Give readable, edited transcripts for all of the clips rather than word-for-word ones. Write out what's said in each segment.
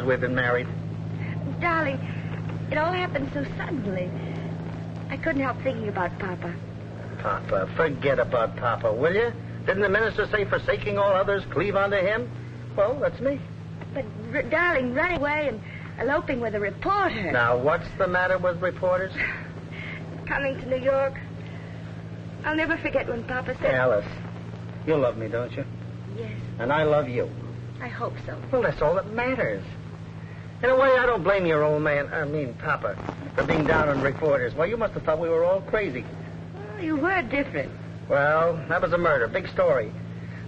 hours we've been married. Darling, it all happened so suddenly. I couldn't help thinking about Papa. Papa, forget about Papa, will you? Didn't the minister say forsaking all others, cleave unto him? Well, that's me. But, darling, running away and eloping with a reporter. Now, what's the matter with reporters? Coming to New York. I'll never forget when Papa said... Alice, you love me, don't you? Yes. And I love you. I hope so. Well, that's all that matters. In a way, I don't blame your old man, Papa, for being down on reporters. Well, you must have thought we were all crazy. Well, you were different. Well, that was a murder. Big story.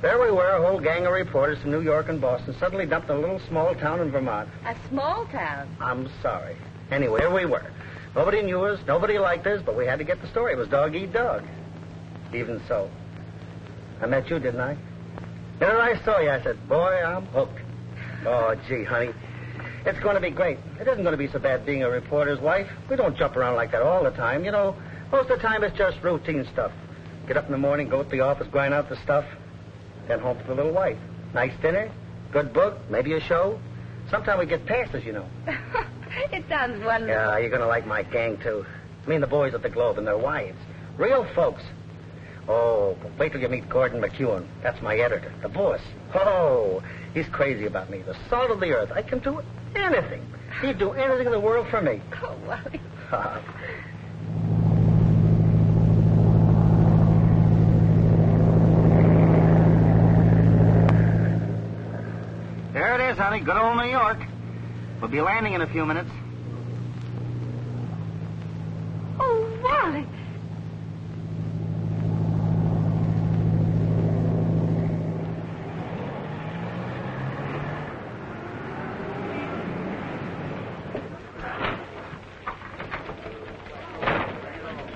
There we were, a whole gang of reporters from New York and Boston, suddenly dumped in a little small town in Vermont. A small town? I'm sorry. Anyway, here we were. Nobody knew us, nobody liked us, but we had to get the story. It was dog eat dog. Even so. I met you, didn't I? And when I saw you, I said, boy, I'm hooked. Oh, gee, honey. It's going to be great. It isn't going to be so bad being a reporter's wife. We don't jump around like that all the time. You know, most of the time it's just routine stuff. Get up in the morning, go to the office, grind out the stuff, then home to the little wife. Nice dinner, good book, maybe a show. Sometimes we get passes, you know. It sounds wonderful. Yeah, you're going to like my gang, too. I mean, the boys at the Globe and their wives. Real folks. Oh, wait till you meet Gordon McEwen. That's my editor, the boss. Oh, he's crazy about me. The salt of the earth. I can do anything. He'd do anything in the world for me. Oh, Wally. There it is, honey. Good old New York. We'll be landing in a few minutes. Oh, Wally.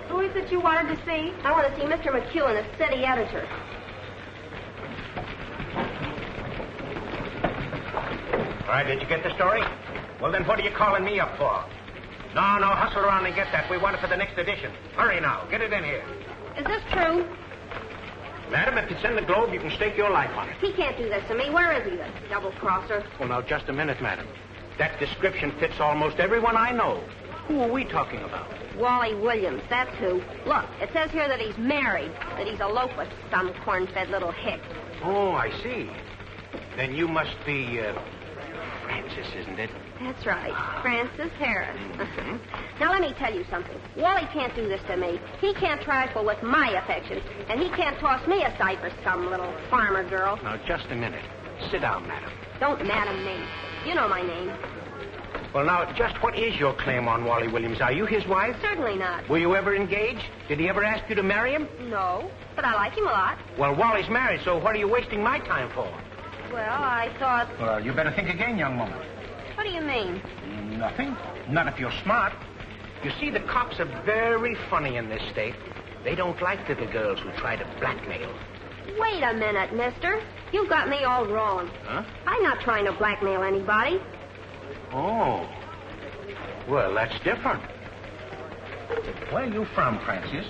Who is it you wanted to see? I want to see Mr. McEwen, the city editor. All right, did you get the story? Well, then what are you calling me up for? No, hustle around and get that. We want it for the next edition. Hurry now. Get it in here. Is this true? Madam, if it's in the Globe, you can stake your life on it. He can't do this to me. Where is he, the double-crosser? Well, now, just a minute, madam. That description fits almost everyone I know. Who are we talking about? Wally Williams, that's who. Look, it says here that he's married, that he's eloped with some corn-fed little hick. Oh, I see. Then you must be, Francis, isn't it? That's right, Francis Harris. Now, let me tell you something. Wally can't do this to me. He can't trifle with my affections, and he can't toss me aside for some little farmer girl. Now, just a minute. Sit down, madam. Don't madam me. You know my name. Well, now, just what is your claim on Wally Williams? Are you his wife? Certainly not. Were you ever engaged? Did he ever ask you to marry him? No, but I like him a lot. Well, Wally's married, so what are you wasting my time for? Well, I thought... Well, you better think again, young woman. What do you mean? Nothing. Not if you're smart. You see, the cops are very funny in this state. They don't like little girls who try to blackmail. Wait a minute, mister. You got me all wrong. Huh? I'm not trying to blackmail anybody. Oh. Well, that's different. Where are you from, Francis?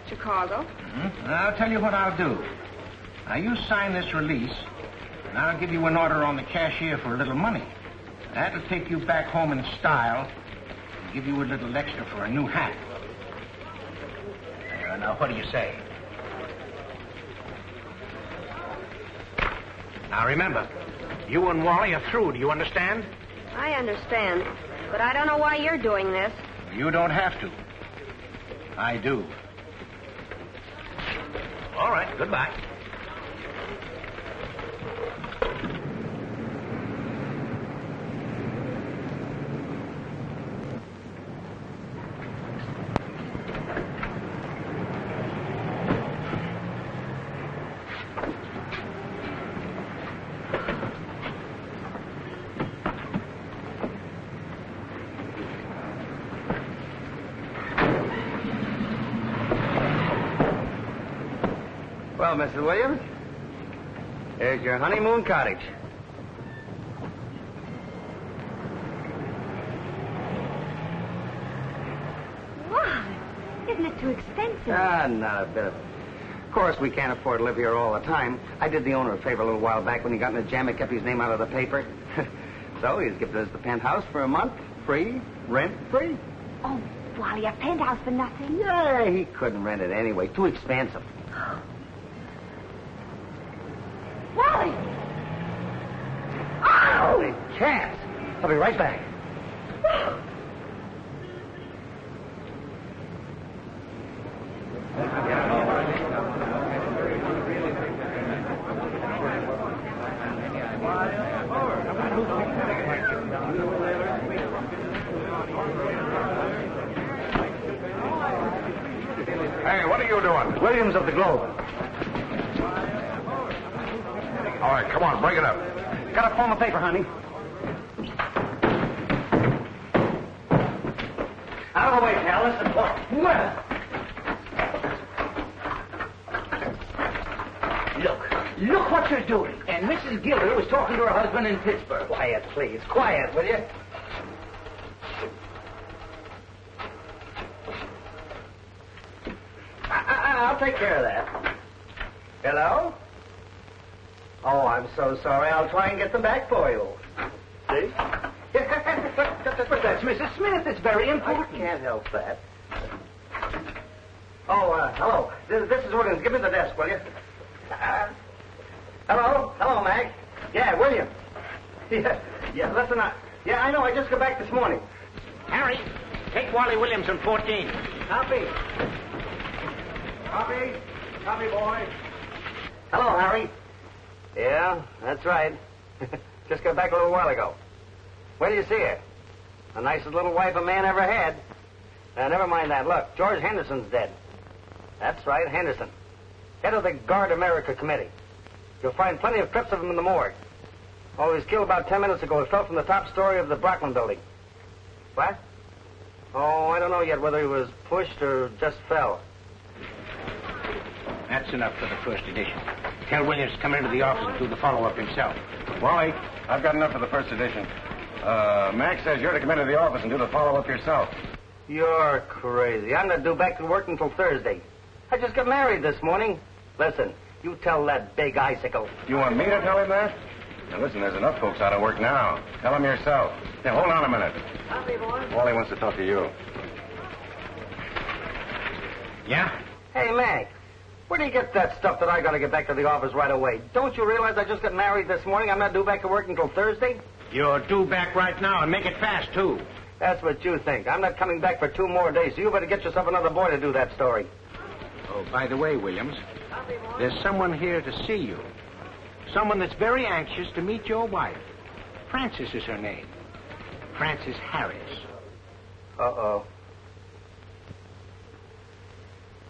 Chicago. Mm-hmm. I'll tell you what I'll do. Now, you sign this release, and I'll give you an order on the cashier for a little money. That'll take you back home in style and give you a little extra for a new hat. Now, what do you say? Now, remember, you and Wally are through. Do you understand? I understand, but I don't know why you're doing this. You don't have to. I do. All right, goodbye. Well, Mrs. Williams, here's your honeymoon cottage. Wow, isn't it too expensive? Not a bit of it. Of course, we can't afford to live here all the time. I did the owner a favor a little while back when he got in a jam and kept his name out of the paper. So he's given us the penthouse for a month, free, rent-free. Oh, Wally, a penthouse for nothing? Yeah, he couldn't rent it anyway. Too expensive. Wally! Holy cats! I'll be right back. Hey, what are you doing? Williams of the Globe. All right, come on, break it up. Got a form of paper, honey. Out of the way, pal. Listen. Well. Look what you're doing. And Mrs. Gilder was talking to her husband in Pittsburgh. Quiet, please. Quiet, will you? I'll take care of that. Hello? Oh, I'm so sorry. I'll try and get them back for you. See? But that's Mrs. Smith. It's very important. I can't help that. Oh, hello. This is Williams. Give me the desk, will you? Hello? Hello, Mag. Yeah, William. Yeah, listen, I know. I just got back this morning. Harry, take Wally Williams in 14. Copy. Copy. Copy, boy. Hello, Harry. Yeah, that's right. Just got back a little while ago. Where do you see her? The nicest little wife a man ever had. Never mind that. Look, George Henderson's dead. That's right, Henderson. Head of the Guard America Committee. You'll find plenty of clips of him in the morgue. Oh, he was killed about 10 minutes ago. He fell from the top story of the Brockman building. What? Oh, I don't know yet whether he was pushed or just fell. That's enough for the first edition. Tell Williams to come into the office and do the follow-up himself. Wally, I've got enough for the first edition. Max says you're to come into the office and do the follow-up yourself. You're crazy. I'm not due back to work until Thursday. I just got married this morning. Listen, you tell that big icicle. You want me to tell him that? Now, listen, there's enough folks out of work now. Tell him yourself. Now, hold on a minute. Copy, boy. Wally wants to talk to you. Yeah? Hey, Mag, where do you get that stuff that I got to get back to the office right away? Don't you realize I just got married this morning? I'm not due back to work until Thursday? You're due back right now, and make it fast, too. That's what you think. I'm not coming back for 2 more days, so you better get yourself another boy to do that story. Oh, by the way, Williams, there's someone here to see you. Someone that's very anxious to meet your wife. Frances is her name. Frances Harris. Uh-oh.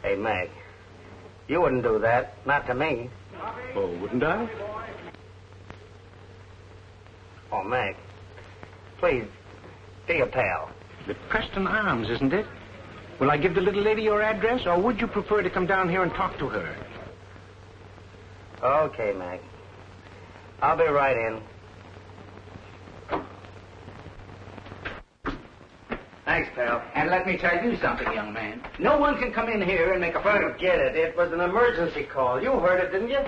Hey, Mag, you wouldn't do that. Not to me. Oh, wouldn't I? Oh, Mag, please, be a pal. The Preston Arms, isn't it? Will I give the little lady your address, or would you prefer to come down here and talk to her? Okay, Mag. I'll be right in. Thanks, pal. And let me tell you something, young man. No one can come in here and make a phone. Forget it. It was an emergency call. You heard it, didn't you?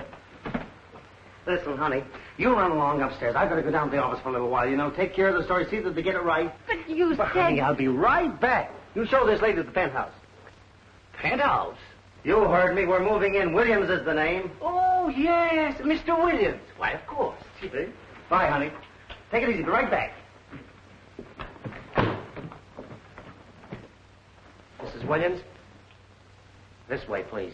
Listen, honey, you run along upstairs. I've got to go down to the office for a little while, take care of the story, see that they get it right. But you But, said... honey, I'll be right back. You show this lady the penthouse. Penthouse? You heard me. We're moving in. Williams is the name. Oh, yes, Mr. Williams. Why, of course. See? Bye, honey. Take it easy. Be right back. Mrs. Williams? This way, please.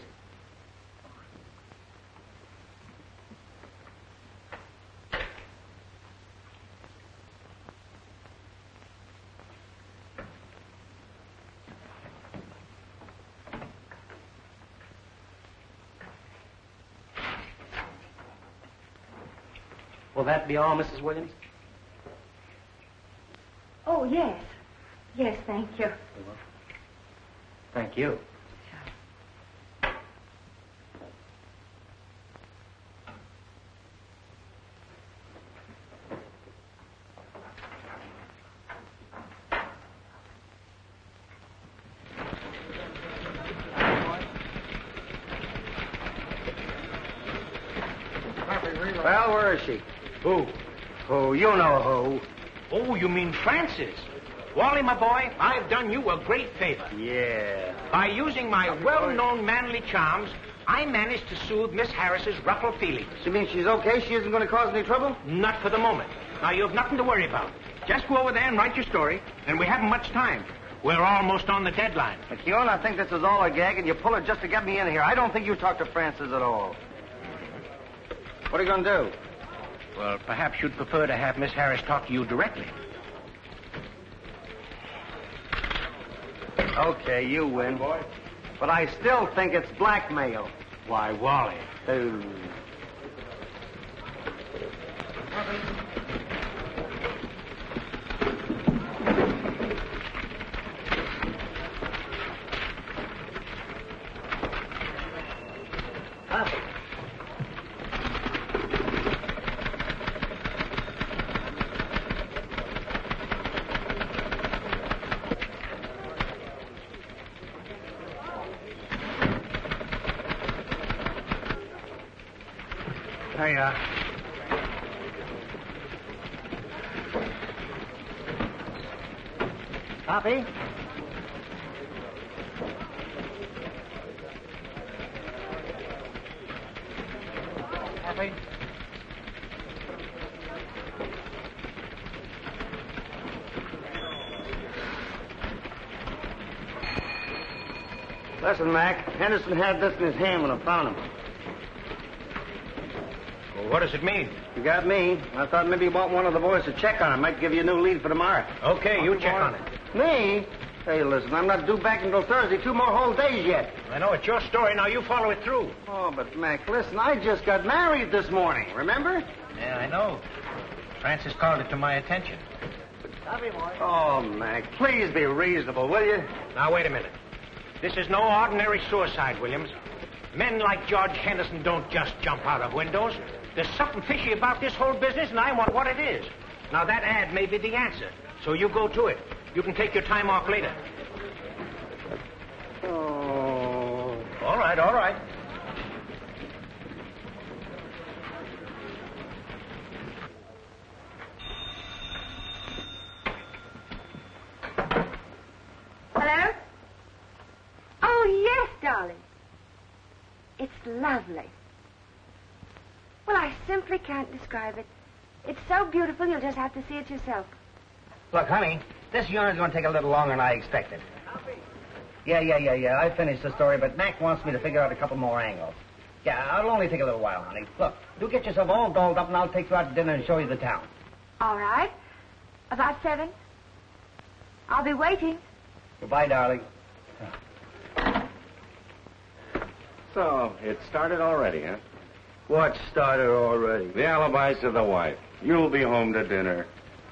Will that be all, Mrs. Williams? Oh, yes. Yes, thank you. Thank you. Well, where is she? Who? Who? You know who. Oh, you mean Francis. Wally, my boy, I've done you a great favor. Yeah. By using my well-known manly charms, I managed to soothe Miss Harris's ruffled feelings. You mean she's okay? She isn't going to cause any trouble? Not for the moment. Now, you have nothing to worry about. Just go over there and write your story, and we haven't much time. We're almost on the deadline. McKeown, I think this is all a gag, and you pull it just to get me in here. I don't think you talked to Francis at all. What are you going to do? Well, perhaps you'd prefer to have Miss Harris talk to you directly. Okay, you win. Boy. But I still think it's blackmail. Why, Wally. Ooh. Hey, Poppy? Poppy? Listen, Mac, Henderson had this in his hand when I found him. Well, what does it mean? You got me. I thought maybe you want one of the boys to check on it. Might give you a new lead for tomorrow. Okay, you check on it. Me? Hey, listen, I'm not due back until Thursday. 2 more whole days yet. I know it's your story. Now you follow it through. Oh, but, Mac, listen, I just got married this morning, remember? Yeah, I know. Francis called it to my attention. Oh, Mac, please be reasonable, will you? Now, wait a minute. This is no ordinary suicide, Williams. Men like George Henderson don't just jump out of windows. There's something fishy about this whole business, and I want what it is. Now, that ad may be the answer, so you go to it. You can take your time off later. Oh. All right, all right. Hello? Oh, yes, darling. It's lovely. Well, I simply can't describe it. It's so beautiful, you'll just have to see it yourself. Look, honey, this unit's going to take a little longer than I expected. Yeah. I finished the story, but Mac wants me to figure out a couple more angles. Yeah, it'll only take a little while, honey. Look, you get yourself all dolled up, and I'll take you out to dinner and show you the town. All right. About 7. I'll be waiting. Goodbye, darling. So, it started already, huh? What started already? The alibis to the wife. You'll be home to dinner.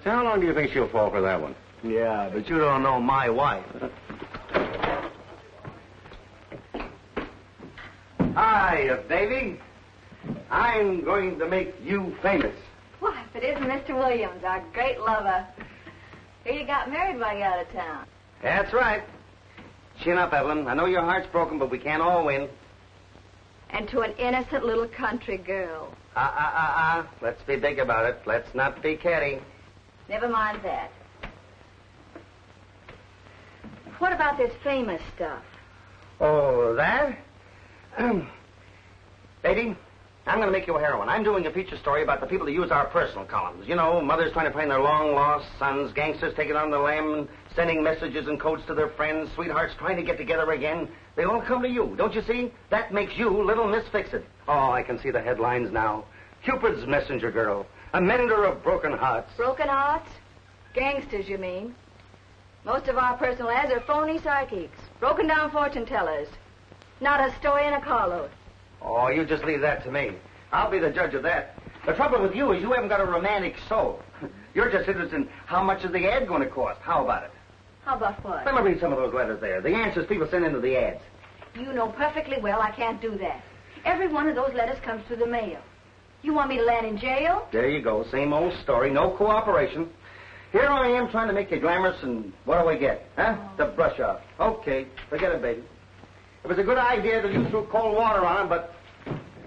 So how long do you think she'll fall for that one? Yeah, but you don't know my wife. Hi, Davy. I'm going to make you famous. Why, if it isn't Mr. Williams, our great lover. Here you got married while you're out of town. That's right. Chin up, Evelyn. I know your heart's broken, but we can't all win. And to an innocent little country girl. Let's be big about it. Let's not be catty. Never mind that. What about this famous stuff? Oh, that? Baby, I'm going to make you a heroine. I'm doing a feature story about the people who use our personal columns. You know, mothers trying to find their long-lost sons, gangsters taking on the lam and sending messages and codes to their friends, sweethearts trying to get together again. They all come to you, don't you see? That makes you Little Miss Fix-It. Oh, I can see the headlines now. Cupid's messenger girl, a mender of broken hearts. Broken hearts? Gangsters, you mean? Most of our personal ads are phony psychics, broken-down fortune tellers. Not a story in a carload. Oh, you just leave that to me. I'll be the judge of that. The trouble with you is you haven't got a romantic soul. You're just interested in how much is the ad going to cost. How about it? How about what? Let me read some of those letters there. The answers people send into the ads. You know perfectly well I can't do that. Every one of those letters comes through the mail. You want me to land in jail? There you go. Same old story. No cooperation. Here I am trying to make you glamorous, and what do we get? Huh? The brush off. Okay. Forget it, baby. It was a good idea that you threw cold water on him, but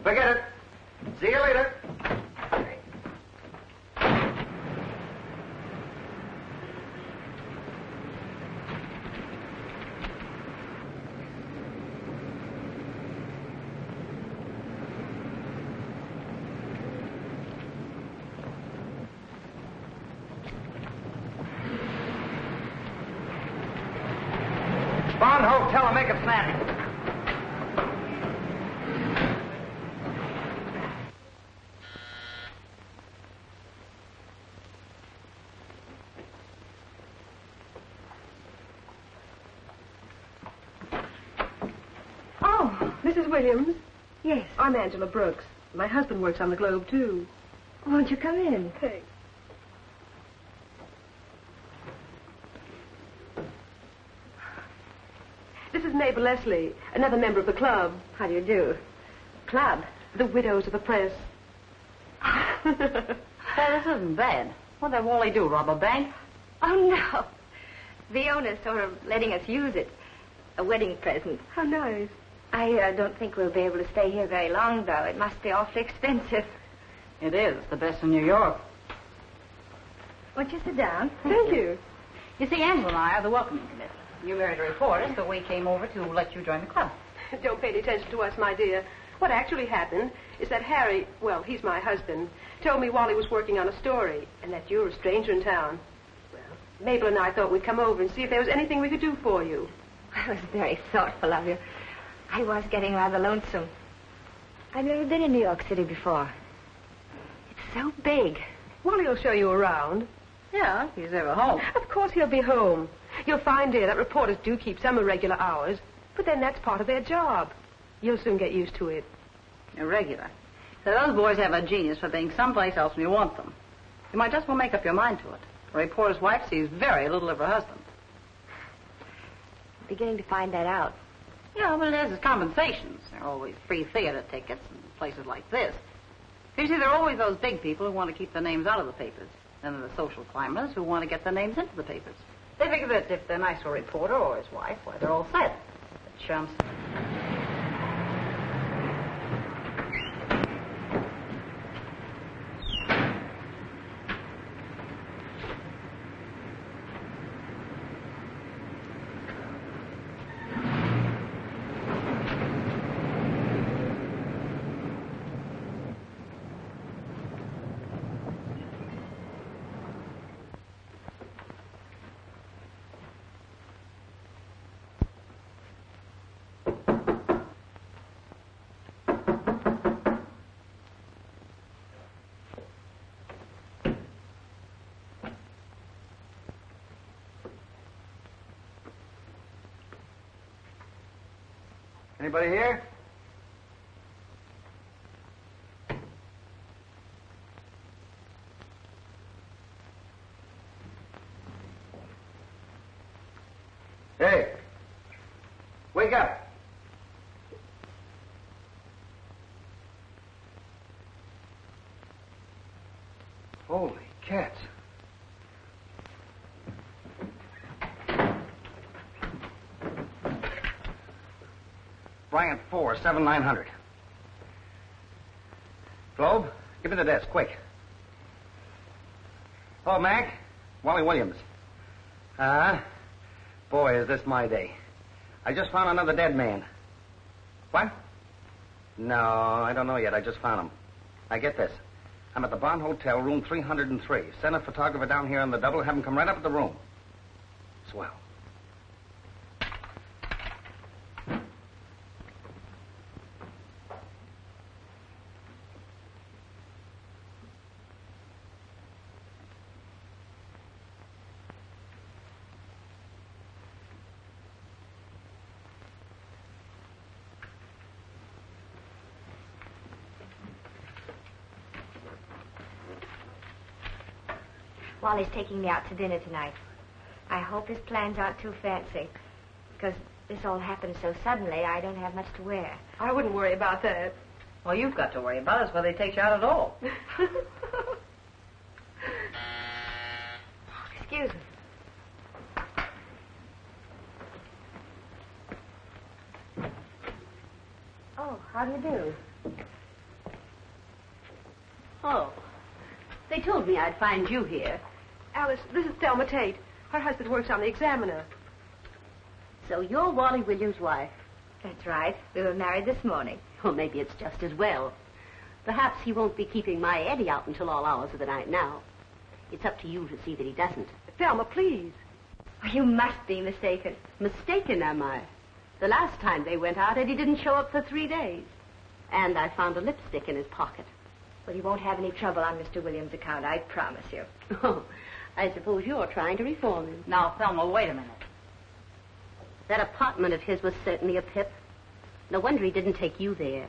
forget it. See you later. hotel and make it snappy. Oh, Mrs. Williams. Yes. I'm Angela Brooks. My husband works on the Globe, too. Won't you come in? Thanks. This is Mabel Leslie, another member of the club. How do you do? Club? The Widows of the Press. Hey, this isn't bad. What'd that Wally do, rob a bank? Oh, no. The owner's sort of letting us use it. A wedding present. How nice. I don't think we'll be able to stay here very long, though. It must be awfully expensive. It is. It's the best in New York. Won't you sit down? Thank you. You see, Angela and I are the welcoming committee. You married a reporter, so we came over to let you join the club. Don't pay any attention to us, my dear. What actually happened is that Harry, well, he's my husband, told me Wally was working on a story and that you're a stranger in town. Well, Mabel and I thought we'd come over and see if there was anything we could do for you. That was very thoughtful of you. I was getting rather lonesome. I've never been in New York City before. It's so big. Wally will show you around. Yeah, if he's ever home. Of course he'll be home. You'll find, dear, that reporters do keep some irregular hours, but then that's part of their job. You'll soon get used to it. Irregular. So those boys have a genius for being someplace else when you want them. You might just well make up your mind to it. A reporter's wife sees very little of her husband. Beginning to find that out. Yeah, but it has its compensations. There are always free theater tickets and places like this. You see, there are always those big people who want to keep their names out of the papers. Then there are the social climbers who want to get their names into the papers. They figure that if they're nice to a reporter or his wife, why, they're all set. The chumps. Anybody here? Hey, wake up. Holy cats. Bryant 4, 7900. Globe, give me the desk, quick. Oh, Mac, Wally Williams. Boy, is this my day. I just found another dead man. What? No, I don't know yet. I just found him. Now, get this. I'm at the Bond Hotel, room 303. Send a photographer down here on the double. Have him come right up at the room. Swell. Wally's taking me out to dinner tonight. I hope his plans aren't too fancy, because this all happened so suddenly, I don't have much to wear. I wouldn't worry about that. All you've got to worry about is whether they take you out at all. Excuse me. Oh, how do you do? Oh. They told me I'd find you here. Alice, this is Thelma Tate. Her husband works on the Examiner. So you're Wally Williams' wife. That's right. We were married this morning. Well, maybe it's just as well. Perhaps he won't be keeping my Eddie out until all hours of the night now. It's up to you to see that he doesn't. Thelma, please. Oh, you must be mistaken. Mistaken, am I? The last time they went out, Eddie didn't show up for 3 days. And I found a lipstick in his pocket. Well, you won't have any trouble on Mr. Williams' account, I promise you. Oh, I suppose you're trying to reform him. Now, Thelma, wait a minute. That apartment of his was certainly a pip. No wonder he didn't take you there.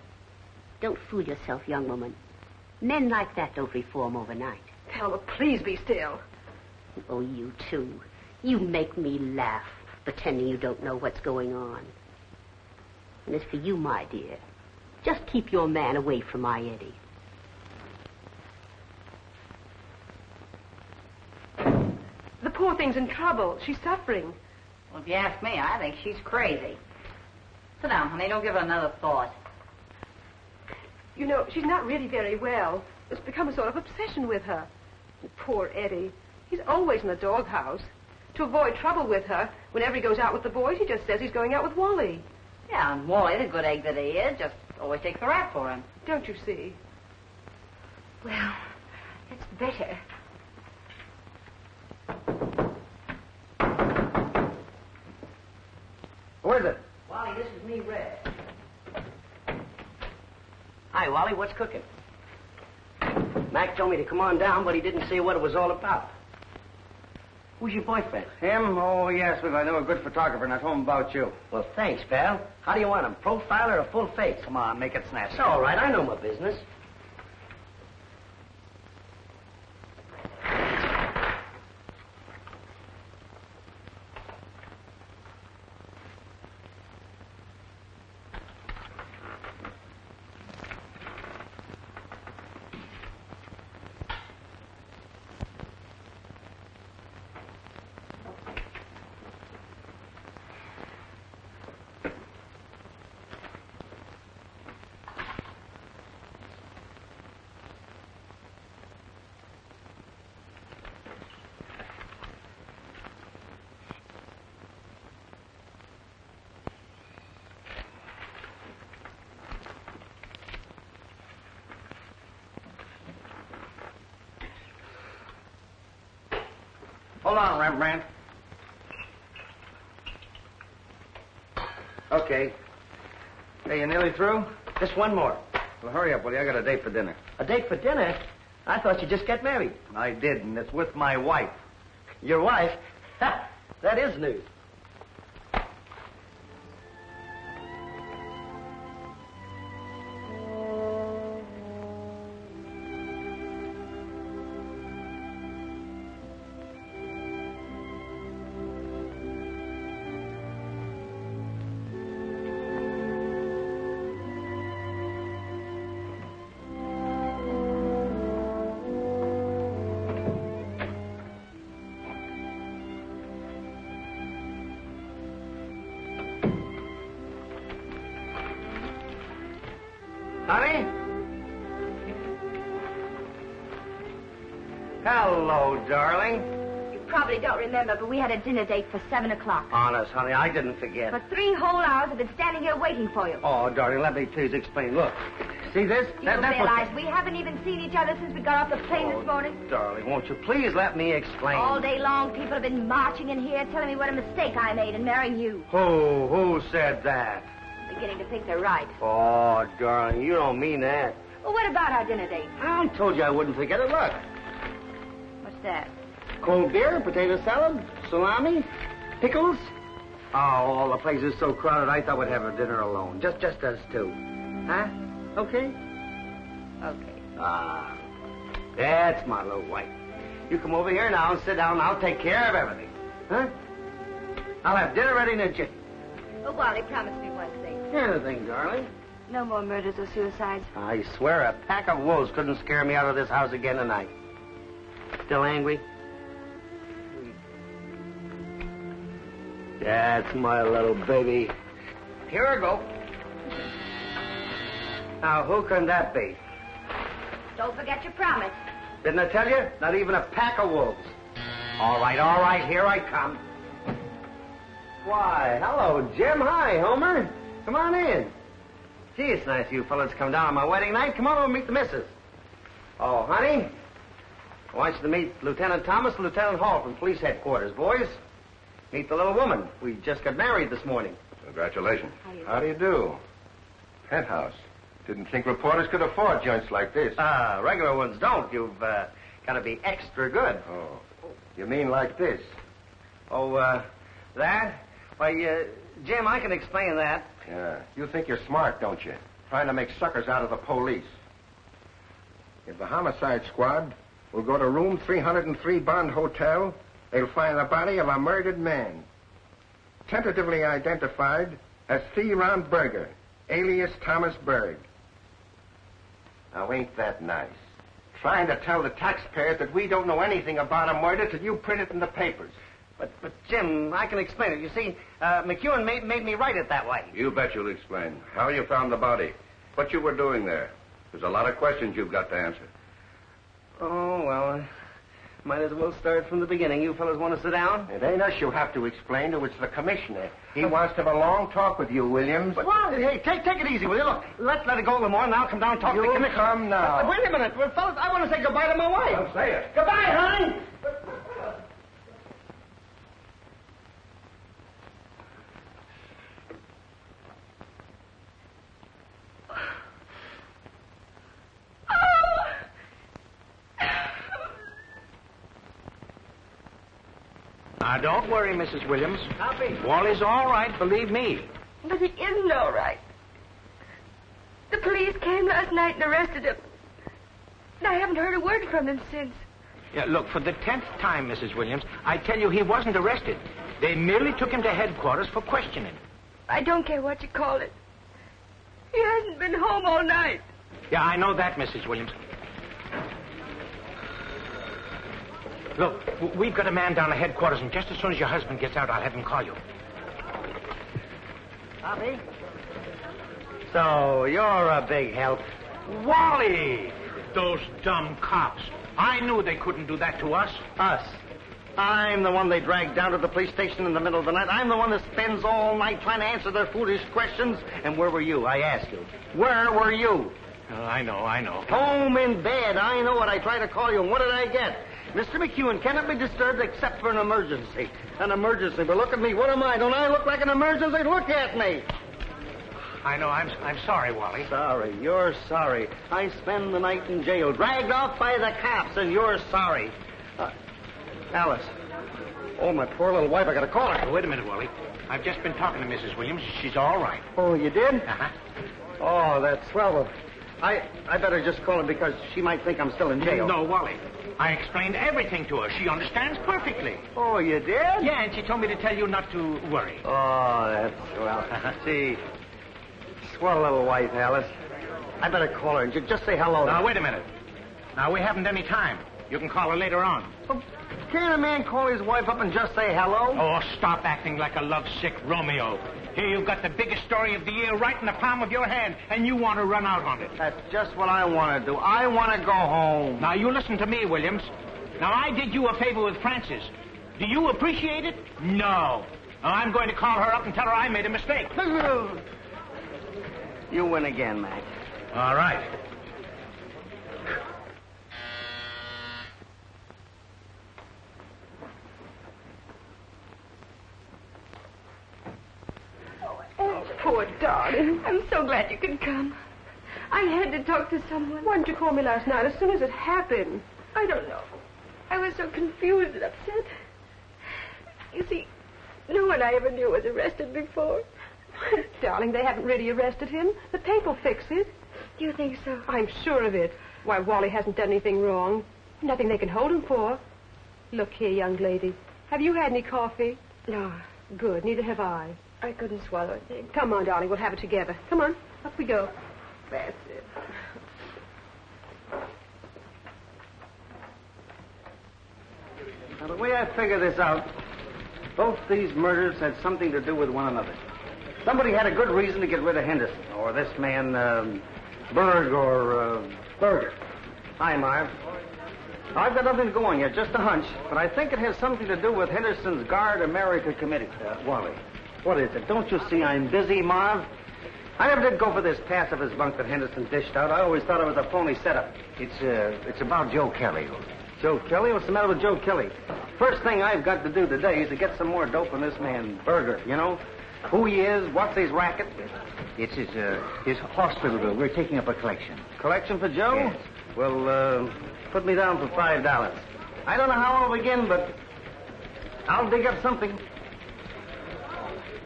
Don't fool yourself, young woman. Men like that don't reform overnight. Thelma, please be still. Oh, you too. You make me laugh, pretending you don't know what's going on. And as for you, my dear, just keep your man away from my Eddie. The poor thing's in trouble. She's suffering. Well, if you ask me, I think she's crazy. Sit down, honey. Don't give it another thought. You know, she's not really very well. It's become a sort of obsession with her. And poor Eddie. He's always in the doghouse. To avoid trouble with her, whenever he goes out with the boys, he just says he's going out with Wally. Yeah, and Wally, the good egg that he is, just always takes the rap for him. Don't you see? Well, it's better. Who is it? Wally, this is me, Red. Hi, Wally. What's cooking? Mac told me to come on down, but he didn't say what it was all about. Who's your boyfriend? Him? Oh, yes, but I know a good photographer, and I told him about you. Well, thanks, pal. How do you want him? Profile or a full face? Come on, make it snatch. It's all right. I know my business. Hold on, Rembrandt. Okay. Hey, you nearly through? Just one more. Well, hurry up, will you? I got a date for dinner. A date for dinner? I thought you just got married. I did, and it's with my wife. Your wife? Ha! That is news. Honey? Hello, darling. You probably don't remember, but we had a dinner date for 7 o'clock. Honest, honey, I didn't forget. For 3 whole hours, I've been standing here waiting for you. Oh, darling, let me please explain. Look, see this? You don't realize we haven't even seen each other since we got off the plane this morning. Darling, won't you please let me explain? All day long, people have been marching in here telling me what a mistake I made in marrying you. Who said that? I'm beginning to think they're right. Oh, darling, you don't mean that. Well, what about our dinner date? I told you I wouldn't forget it. Look. What's that? Cold beer, potato salad, salami, pickles. Oh, all the place is so crowded, I thought we'd have a dinner alone. Just us two. Huh? Okay? Okay. Ah, that's my little wife. You come over here now and sit down, and I'll take care of everything. Huh? I'll have dinner ready in a jiffy. Oh, Wally, promise me one thing. Anything, darling. No more murders or suicides. I swear a pack of wolves couldn't scare me out of this house again tonight. Still angry? That's my little baby. Here I go. Now, who can that be? Don't forget your promise. Didn't I tell you? Not even a pack of wolves. All right, here I come. Why, hello, Jim. Hi, Homer. Come on in. Gee, it's nice of you fellas to come down on my wedding night. Come on over and meet the missus. Oh, honey, I want you to meet Lieutenant Thomas and Lieutenant Hall from police headquarters, boys. Meet the little woman. We just got married this morning. Congratulations. How do you do? Penthouse. Didn't think reporters could afford joints like this. Regular ones don't. You've got to be extra good. Oh. You mean like this? Oh, that? Why, Jim, I can explain that. Yeah. You think you're smart, don't you? Trying to make suckers out of the police. If the homicide squad will go to room 303 Bond Hotel, they'll find the body of a murdered man. Tentatively identified as C. Ron Berger, alias Thomas Berg. Now, ain't that nice? Trying to tell the taxpayers that we don't know anything about a murder till you print it in the papers. But Jim, I can explain it. You see, McEwen made me write it that way. You bet you'll explain. How you found the body. What you were doing there. There's a lot of questions you've got to answer. Oh, well, might as well start from the beginning. You fellas want to sit down? It ain't us you have to explain to. It's the commissioner. He wants to have a long talk with you, Williams. But, hey, take it easy, will you? Look, let it go a little more, and I'll come down and talk to the commissioner. Come now. Wait a minute. Well, fellas, I want to say goodbye to my wife. Don't say it. Goodbye, honey. Now, don't worry, Mrs. Williams. Copy. Wally's all right, believe me. But he isn't all right. The police came last night and arrested him. And I haven't heard a word from him since. Yeah, look, for the 10th time, Mrs. Williams, I tell you he wasn't arrested. They merely took him to headquarters for questioning. I don't care what you call it. He hasn't been home all night. Yeah, I know that, Mrs. Williams. Look, we've got a man down at headquarters, and just as soon as your husband gets out, I'll have him call you. Copy. So, you're a big help. Wally! Those dumb cops. I knew they couldn't do that to us. Us. I'm the one they dragged down to the police station in the middle of the night. I'm the one that spends all night trying to answer their foolish questions. And where were you? I ask you. Where were you? Oh, I know. Home in bed. I know it. I tried to call you, and what did I get? Mr. McEwen cannot be disturbed except for an emergency. An emergency. But look at me. What am I? Don't I look like an emergency? Look at me. I know. I'm sorry, Wally. Sorry. You're sorry. I spend the night in jail, dragged off by the cops, and you're sorry. Alice. Oh, my poor little wife. I got to call her. Wait a minute, Wally. I've just been talking to Mrs. Williams. She's all right. Oh, you did? Uh-huh. Oh, that's swell. I better just call her because she might think I'm still in jail. No, Wally. I explained everything to her. She understands perfectly. Oh, you did? Yeah, and she told me to tell you not to worry. Oh, that's swell. See, swell little wife, Alice. I better call her and just say hello. Now, wait a minute. Now, we haven't any time. You can call her later on. Oh, can't a man call his wife up and just say hello? Oh, stop acting like a lovesick Romeo. Here you've got the biggest story of the year right in the palm of your hand, and you want to run out on it. That's just what I want to do. I want to go home. Now, you listen to me, Williams. Now, I did you a favor with Frances. Do you appreciate it? No. Now, I'm going to call her up and tell her I made a mistake. You win again, Mac. All right. Oh, poor darling. I'm so glad you could come. I had to talk to someone. Why didn't you call me last night as soon as it happened? I don't know. I was so confused and upset. You see, no one I ever knew was arrested before. Darling, they haven't really arrested him. The tape will fix it. Do you think so? I'm sure of it. Why, Wally hasn't done anything wrong. Nothing they can hold him for. Look here, young lady. Have you had any coffee? No, Good, neither have I. I couldn't swallow it. Come on, darling, we'll have it together. Come on, up we go. That's it. Now, the way I figure this out, both these murders had something to do with one another. Somebody had a good reason to get rid of Henderson, or this man, Berg, or Berger. Hi, Marv. I've got nothing to go on yet, just a hunch, but I think it has something to do with Henderson's Guard America Committee. Wally, what is it? Don't you see I'm busy, Marv? I never did go for this pacifist bunk that Henderson dished out. I always thought it was a phony setup. It's about Joe Kelly. Joe Kelly? What's the matter with Joe Kelly? First thing I've got to do today is to get some more dope on this man, Berger, you know? Who he is, what's his racket? It's his hospital bill. We're taking up a collection. Collection for Joe? Yes. Well, put me down for $5. I don't know how I'll begin, but I'll dig up something.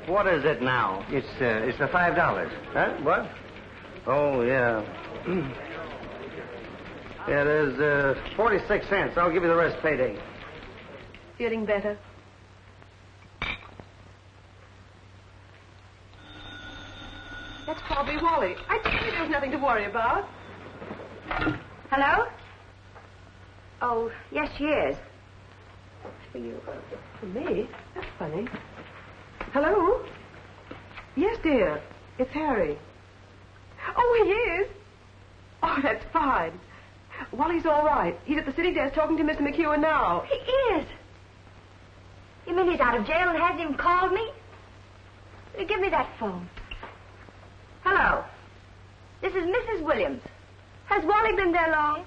What is it now? It's the $5. Huh? What? Oh, yeah. Yeah, there's 46 cents. I'll give you the rest payday. Feeling better? That's probably Wally. I told you there was nothing to worry about. Hello? Oh, yes, she is. For you. For me? That's funny. Hello? Yes, dear. It's Harry. Oh, he is? Oh, that's fine. Wally's all right. He's at the city desk talking to Mr. McEwen now. He is? You mean he's out of jail and hasn't even called me? Give me that phone. Hello. This is Mrs. Williams. Has Wally been there long?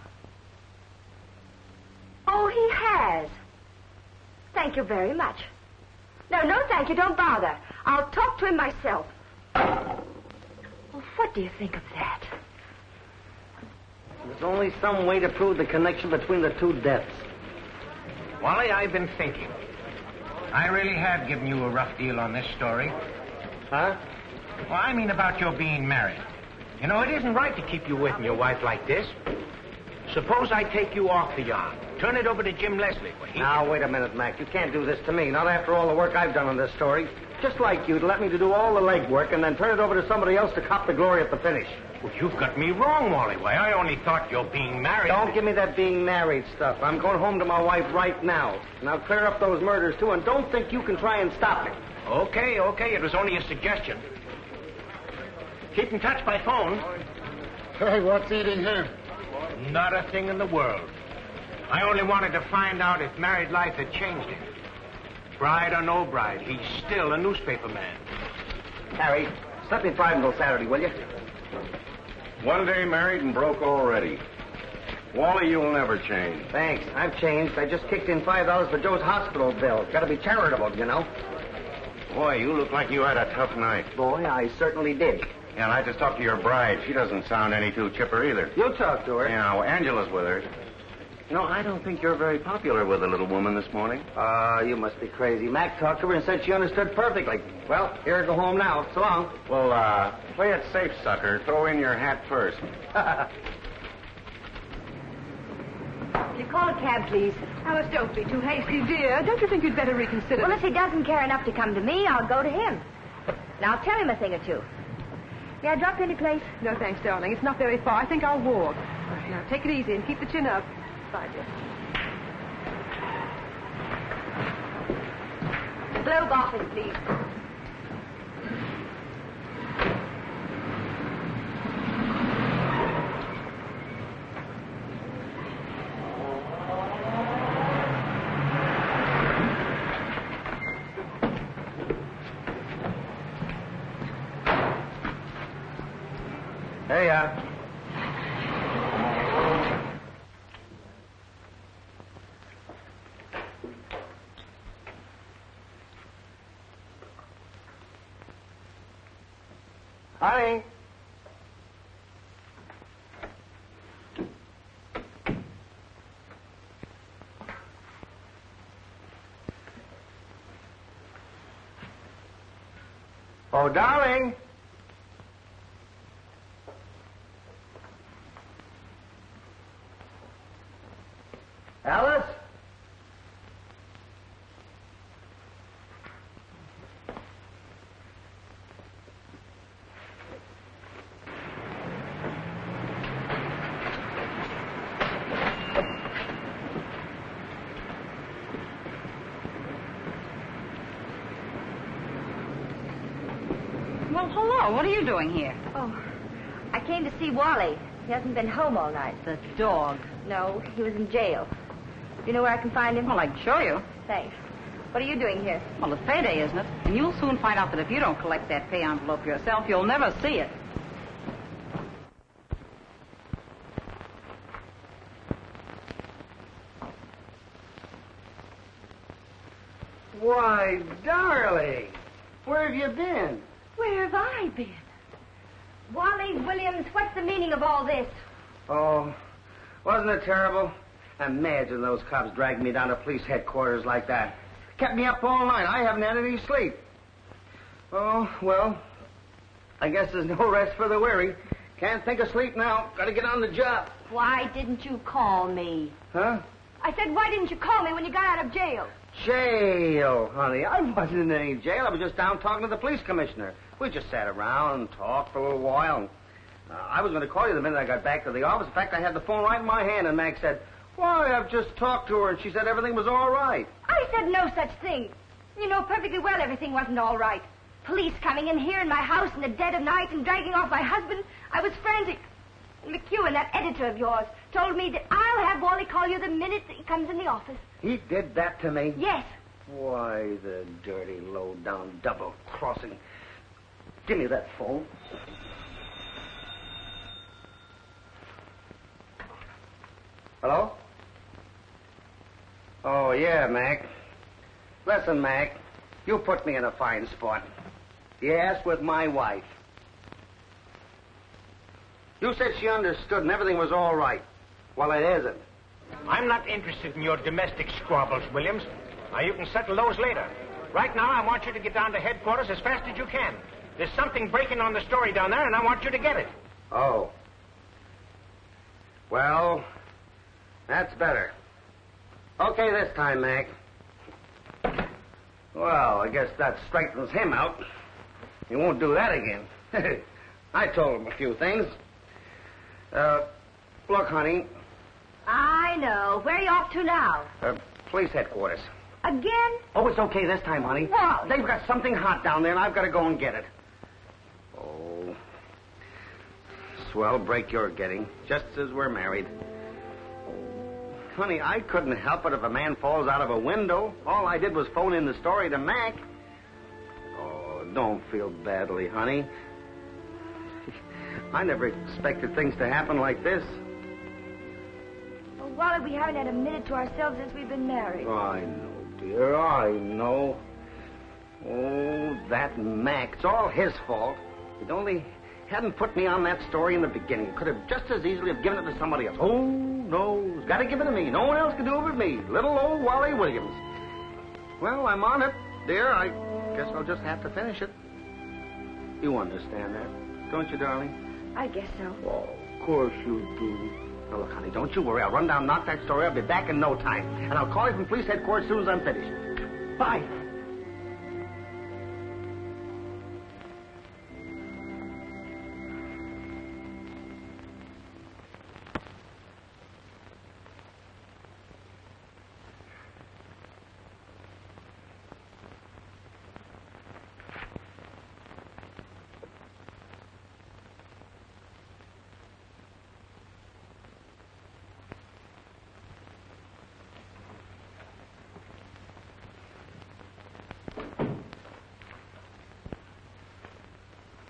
Oh, he has. Thank you very much. No, thank you. Don't bother. I'll talk to him myself. Well, what do you think of that? There's only some way to prove the connection between the two deaths. Wally, I've been thinking. I really have given you a rough deal on this story. Huh? Well, I mean about your being married. You know, it isn't right to keep you with your wife like this. Suppose I take you off the yarn. Turn it over to Jim Leslie. Now, wait a minute, Mac. You can't do this to me. Not after all the work I've done on this story. Just like you to let me to do all the legwork and then turn it over to somebody else to cop the glory at the finish. Well, you've got me wrong, Wally. Why, I only thought you're being married. Don't give me that being married stuff. I'm going home to my wife right now. And I'll clear up those murders, too, and don't think you can try and stop me. Okay. It was only a suggestion. Keep in touch by phone. Hey, what's eating here? Not a thing in the world. I only wanted to find out if married life had changed him. Bride or no bride, he's still a newspaper man. Harry, let me drive until Saturday, will you? One day married and broke already. Wally, you'll never change. Thanks. I've changed. I just kicked in $5 for Joe's hospital bill. Got to be charitable, you know. Boy, you look like you had a tough night. Boy, I certainly did. Yeah, and I just talked to your bride. She doesn't sound any too chipper either. You talk to her. Yeah, well, Angela's with her. No, I don't think you're very popular with the little woman this morning. You must be crazy. Mac talked to her and said she understood perfectly. Well, here I go home now. So long. Well, play it safe, sucker. Throw in your hat first. Will you call a cab, please? Alice, don't be too hasty, dear. Don't you think you'd better reconsider? Well, if he doesn't care enough to come to me, I'll go to him. And I'll tell him a thing or two. May I drop you any place? No, thanks, darling. It's not very far. I think I'll walk. Now, take it easy and keep the chin up. Bye, dear. Globe office, please. Hey, Honey. Oh, darling. Alice? Well, hello. What are you doing here? Oh, I came to see Wally. He hasn't been home all night. The dog. No, he was in jail. Do you know where I can find him? Well, I can show you. Thanks. What are you doing here? Well, it's payday, isn't it? And you'll soon find out that if you don't collect that pay envelope yourself, you'll never see it. Why, darling. Where have you been? Where have I been? Wally Williams, what's the meaning of all this? Oh, wasn't it terrible? Imagine those cops dragging me down to police headquarters like that. Kept me up all night. I haven't had any sleep. Oh, well, I guess there's no rest for the weary. Can't think of sleep now. Gotta get on the job. Why didn't you call me? Huh? I said, why didn't you call me when you got out of jail? Jail, honey. I wasn't in any jail. I was just down talking to the police commissioner. We just sat around and talked for a little while. I was going to call you the minute I got back to the office. In fact, I had the phone right in my hand, and Max said, why, I've just talked to her, and she said everything was all right. I said no such thing. You know perfectly well everything wasn't all right. Police coming in here in my house in the dead of night and dragging off my husband. I was frantic. And McEwen, that editor of yours, told me that I'll have Wally call you the minute that he comes in the office. He did that to me? Yes. Why, the dirty, low-down, double-crossing. Give me that phone. Hello? Oh, yeah, Mac. Listen, Mac, you put me in a fine spot. Yes, with my wife. You said she understood and everything was all right. Well, it isn't. I'm not interested in your domestic squabbles, Williams. Now, you can settle those later. Right now, I want you to get down to headquarters as fast as you can. There's something breaking on the story down there, and I want you to get it. Oh. Well, that's better. Okay this time, Mac. Well, I guess that straightens him out. He won't do that again. I told him a few things. Look, honey. I know. Where are you off to now? Police headquarters. Again? Oh, it's okay this time, honey. Why? They've got something hot down there, and I've got to go and get it. Oh. Swell break you're getting, just as we're married. Honey, I couldn't help it if a man falls out of a window. All I did was phone in the story to Mac. Oh, don't feel badly, honey. I never expected things to happen like this. Well, Wally, we haven't had a minute to ourselves since we've been married. I know, dear, I know. Oh, that Mac. It's all his fault. It only hadn't put me on that story in the beginning. Could have just as easily have given it to somebody else. Oh, no. He's got to give it to me. No one else can do it but me. Little old Wally Williams. Well, I'm on it, dear. I guess I'll just have to finish it. You understand that, don't you, darling? I guess so. Oh, of course you do. Now, look, honey, don't you worry. I'll run down, knock that story. I'll be back in no time. And I'll call you from police headquarters as soon as I'm finished. Bye.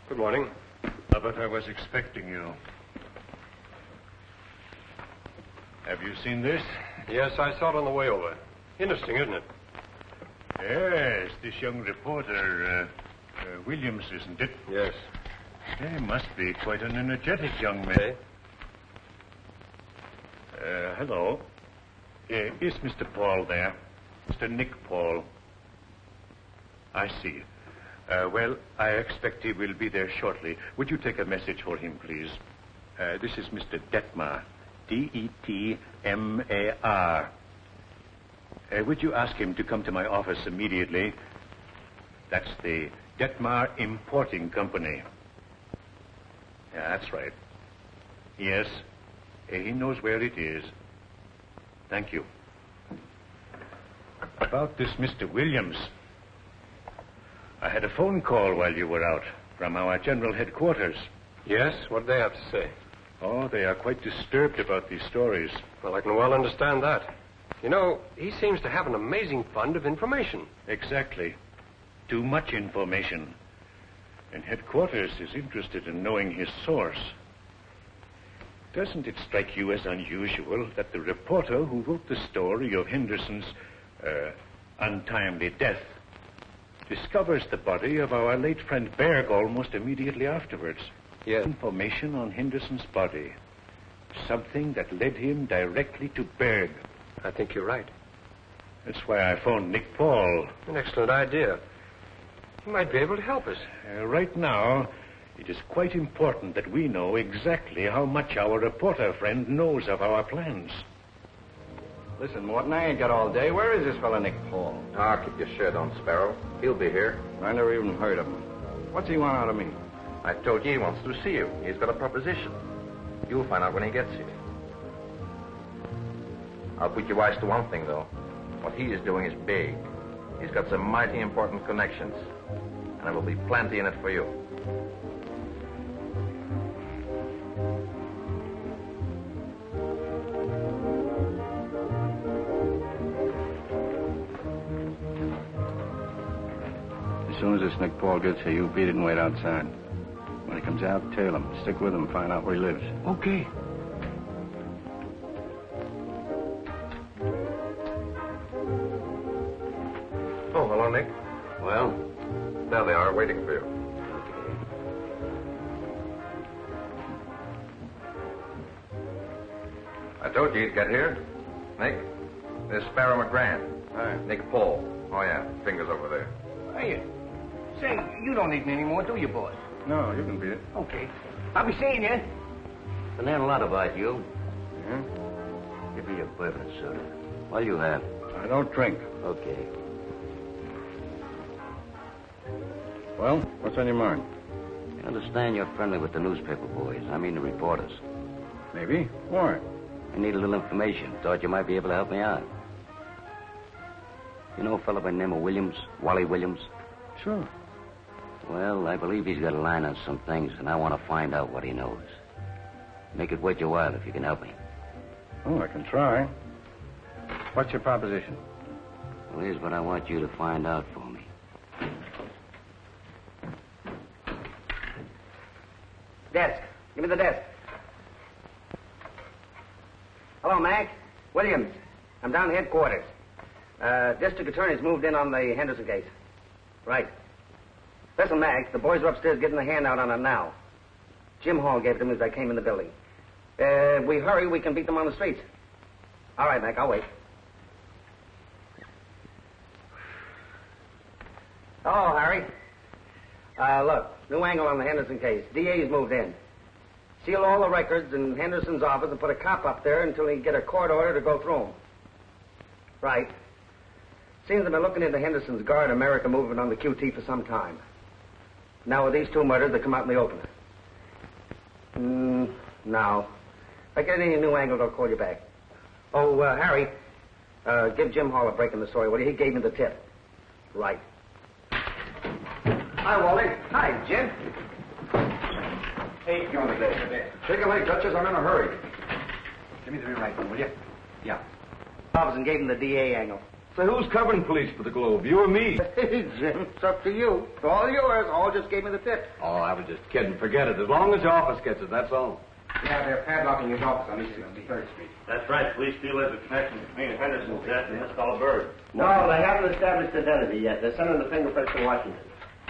Good morning. But I was expecting you. Have you seen this? Yes, I saw it on the way over. Interesting, isn't it? Yes, this young reporter, Williams, isn't it? Yes. He must be quite an energetic young man. Hey? Hello. Is Mr. Paul there? Mr. Nick Paul. I see. Well, I expect he will be there shortly. Would you take a message for him, please? This is Mr. Detmar. D-E-T-M-A-R. Would you ask him to come to my office immediately? That's the Detmar Importing Company. Yeah, that's right. Yes. He knows where it is. Thank you. About this Mr. Williams. I had a phone call while you were out from our general headquarters. Yes? What do they have to say? Oh, they are quite disturbed about these stories. Well, I can well understand that. You know, he seems to have an amazing fund of information. Exactly. Too much information. And headquarters is interested in knowing his source. Doesn't it strike you as unusual that the reporter who wrote the story of Henderson's untimely death discovers the body of our late friend Berg almost immediately afterwards. Yes. Information on Henderson's body. Something that led him directly to Berg. I think you're right. That's why I phoned Nick Paul. An excellent idea. He might be able to help us. Right now, it is quite important that we know exactly how much our reporter friend knows of our plans. Listen, Morton, I ain't got all day. Where is this fella, Nick Paul? Ah, keep your shirt on, Sparrow. He'll be here. I never even heard of him. What's he want out of me? I told you he wants to see you. He's got a proposition. You'll find out when he gets here. I'll put you wise to one thing, though. What he is doing is big. He's got some mighty important connections. And there will be plenty in it for you. As soon as this Nick Paul gets here, you beat it and wait outside. When he comes out, tail him. Stick with him and find out where he lives. Okay. Oh, hello, Nick. Well? There they are, waiting for you. I told you he'd get here. Nick, there's Sparrow McGran. Hi. Nick Paul. Oh, yeah. Fingers over there. Hey, say, you don't need me anymore, do you, boss? No, you can beat it. Okay. I'll be seeing you. Been hearing a lot about you. Yeah? Give me a bourbon and soda. What do you have? I don't drink. Okay. Well, what's on your mind? I understand you're friendly with the newspaper boys. I mean the reporters. Maybe. Why? I need a little information. Thought you might be able to help me out. You know a fellow by the name of Williams? Wally Williams? Sure. Well, I believe he's got a line on some things, and I want to find out what he knows. Make it worth your while if you can help me. Oh, I can try. What's your proposition? Well, here's what I want you to find out for me. Desk. Give me the desk. Hello, Mac. Williams. I'm down at headquarters. District Attorney's moved in on the Henderson case. Right. Listen, Mac, the boys are upstairs getting a handout on it now. Jim Hall gave it to me as I came in the building. If we hurry, we can beat them on the streets. All right, Mac, I'll wait. Oh, Harry. Look, new angle on the Henderson case. DA's moved in. Seal all the records in Henderson's office and put a cop up there until he get a court order to go through them. Right. Seems I've been looking into Henderson's Guard America movement on the QT for some time. Now with these two murders, they come out in the open. No. If I get any new angle, I'll call you back. Oh, Harry, give Jim Hall a break in the story. Well, he gave me the tip. Right. Hi, Wally. Hi, Jim. Hey, go on there. Take a leg, Duchess. I'm in a hurry. Give me the right one, will you? Yeah. Robinson gave him the DA angle. So who's covering police for the Globe, you or me? Hey, Jim, it's up to you. It's all yours. All just gave me the tip. Oh, I was just kidding. Forget it. As long as the office gets it, that's all. Yeah, they're padlocking his office on East 63rd Street. That's right. Police feel there's a connection between Henderson's death and this fellow Bird. No, they haven't established identity yet. They're sending the fingerprints to Washington.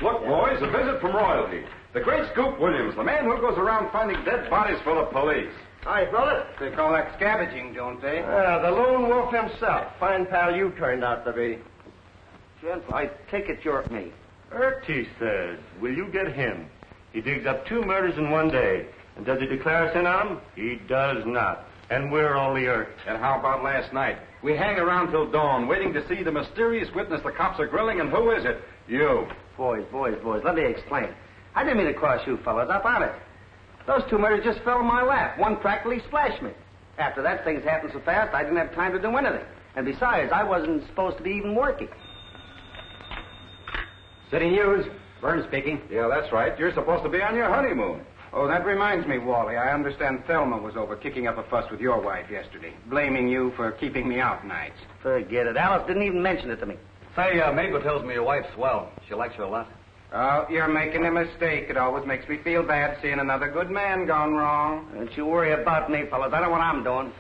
Look, boys, a visit from royalty. The great Scoop Williams, the man who goes around finding dead bodies full of police. Hi, fella. They call that scavenging, don't they? The lone wolf himself. Fine pal you turned out to be. Jim, I take it you're me. He says, will you get him? He digs up 2 murders in one day. And does he declare sin on them? He does not. And we're all the earth. And how about last night? We hang around till dawn, waiting to see the mysterious witness the cops are grilling, and who is it? You. Boys, let me explain. I didn't mean to cross you fellas up on it. Those 2 murders just fell in my lap. One practically splashed me. After that, things happened so fast, I didn't have time to do anything. And besides, I wasn't supposed to be even working. City News. Vern speaking. Yeah, that's right. You're supposed to be on your honeymoon. Oh, that reminds me, Wally. I understand Thelma was over kicking up a fuss with your wife yesterday, blaming you for keeping me out nights. Forget it. Alice didn't even mention it to me. Say, Mabel tells me your wife's swell. She likes you a lot. Oh, you're making a mistake. It always makes me feel bad seeing another good man gone wrong. Don't you worry about me, fellas. I know what I'm doing.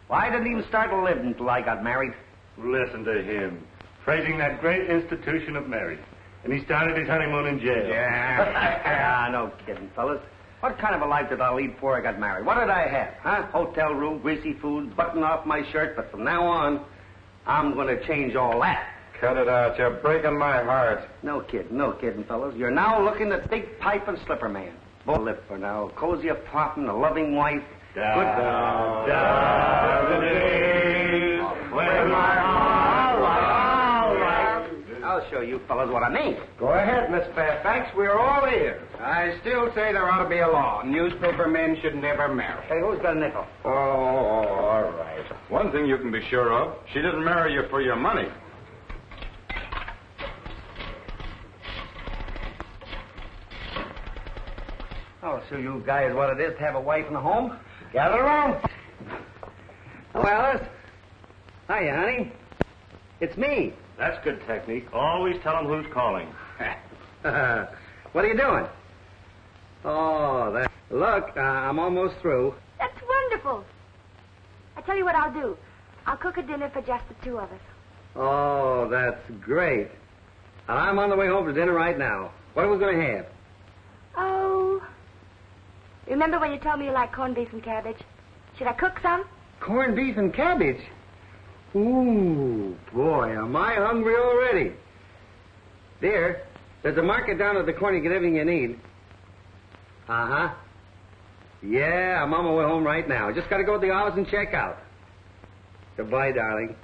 Well, I didn't even start to live until I got married. Listen to him. Praising that great institution of marriage. And he started his honeymoon in jail. Yeah, no kidding, fellas. What kind of a life did I lead before I got married? What did I have, huh? Hotel room, greasy food, button off my shirt. But from now on, I'm going to change all that. Cut it out. You're breaking my heart. No kidding, fellas. You're now looking at Big Pipe and Slipper Man. Both live for now. Cozy apartment, a loving wife. Down the days when my heart was all right. I'll show you fellas what I mean. Go ahead, Miss Fairfax. We're all ears. I still say there ought to be a law. Newspaper men should never marry. Hey, who's got a nickel? Oh, all right. One thing you can be sure of, she didn't marry you for your money. I'll show you guys what it is to have a wife in the home. Gather around. Oh, Alice. Hiya, honey. It's me. That's good technique. Always tell him who's calling. What are you doing? Oh, look, I'm almost through. That's wonderful. I tell you what I'll do. I'll cook a dinner for just the two of us. Oh, that's great. And I'm on the way home for dinner right now. What are we going to have? Oh, remember when you told me you like corned beef and cabbage? Should I cook some? Corned beef and cabbage? Ooh, boy, am I hungry already. Dear, there's a market down at the corner. You get everything you need. Uh-huh. Yeah, I'm on my way home right now. Just got to go to the office and check out. Goodbye, darling.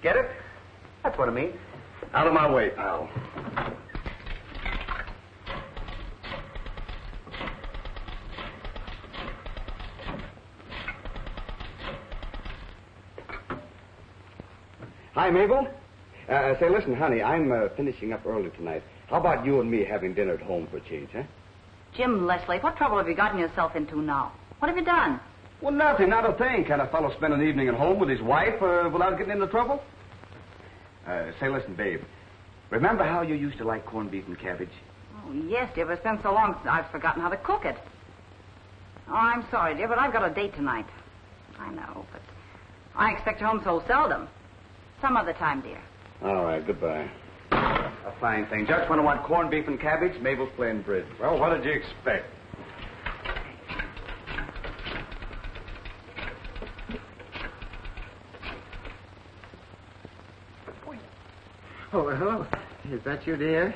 Get it? That's what I mean. Out of my way, pal. Hi, Mabel. Say, listen, honey, I'm finishing up early tonight. How about you and me having dinner at home for a change, huh? Jim Leslie, what trouble have you gotten yourself into now? What have you done? Well, nothing, not a thing. Can a fellow spend an evening at home with his wife without getting into trouble? Say, listen, babe. Remember how you used to like corned beef and cabbage? Oh, yes, dear, but it's been so long since I've forgotten how to cook it. Oh, I'm sorry, dear, but I've got a date tonight. I know, but I expect you home so seldom. Some other time, dear. All right, goodbye. A fine thing. Just when I want corned beef and cabbage, Mabel's playing bridge. Well, what did you expect? Oh, hello. Is that you, dear?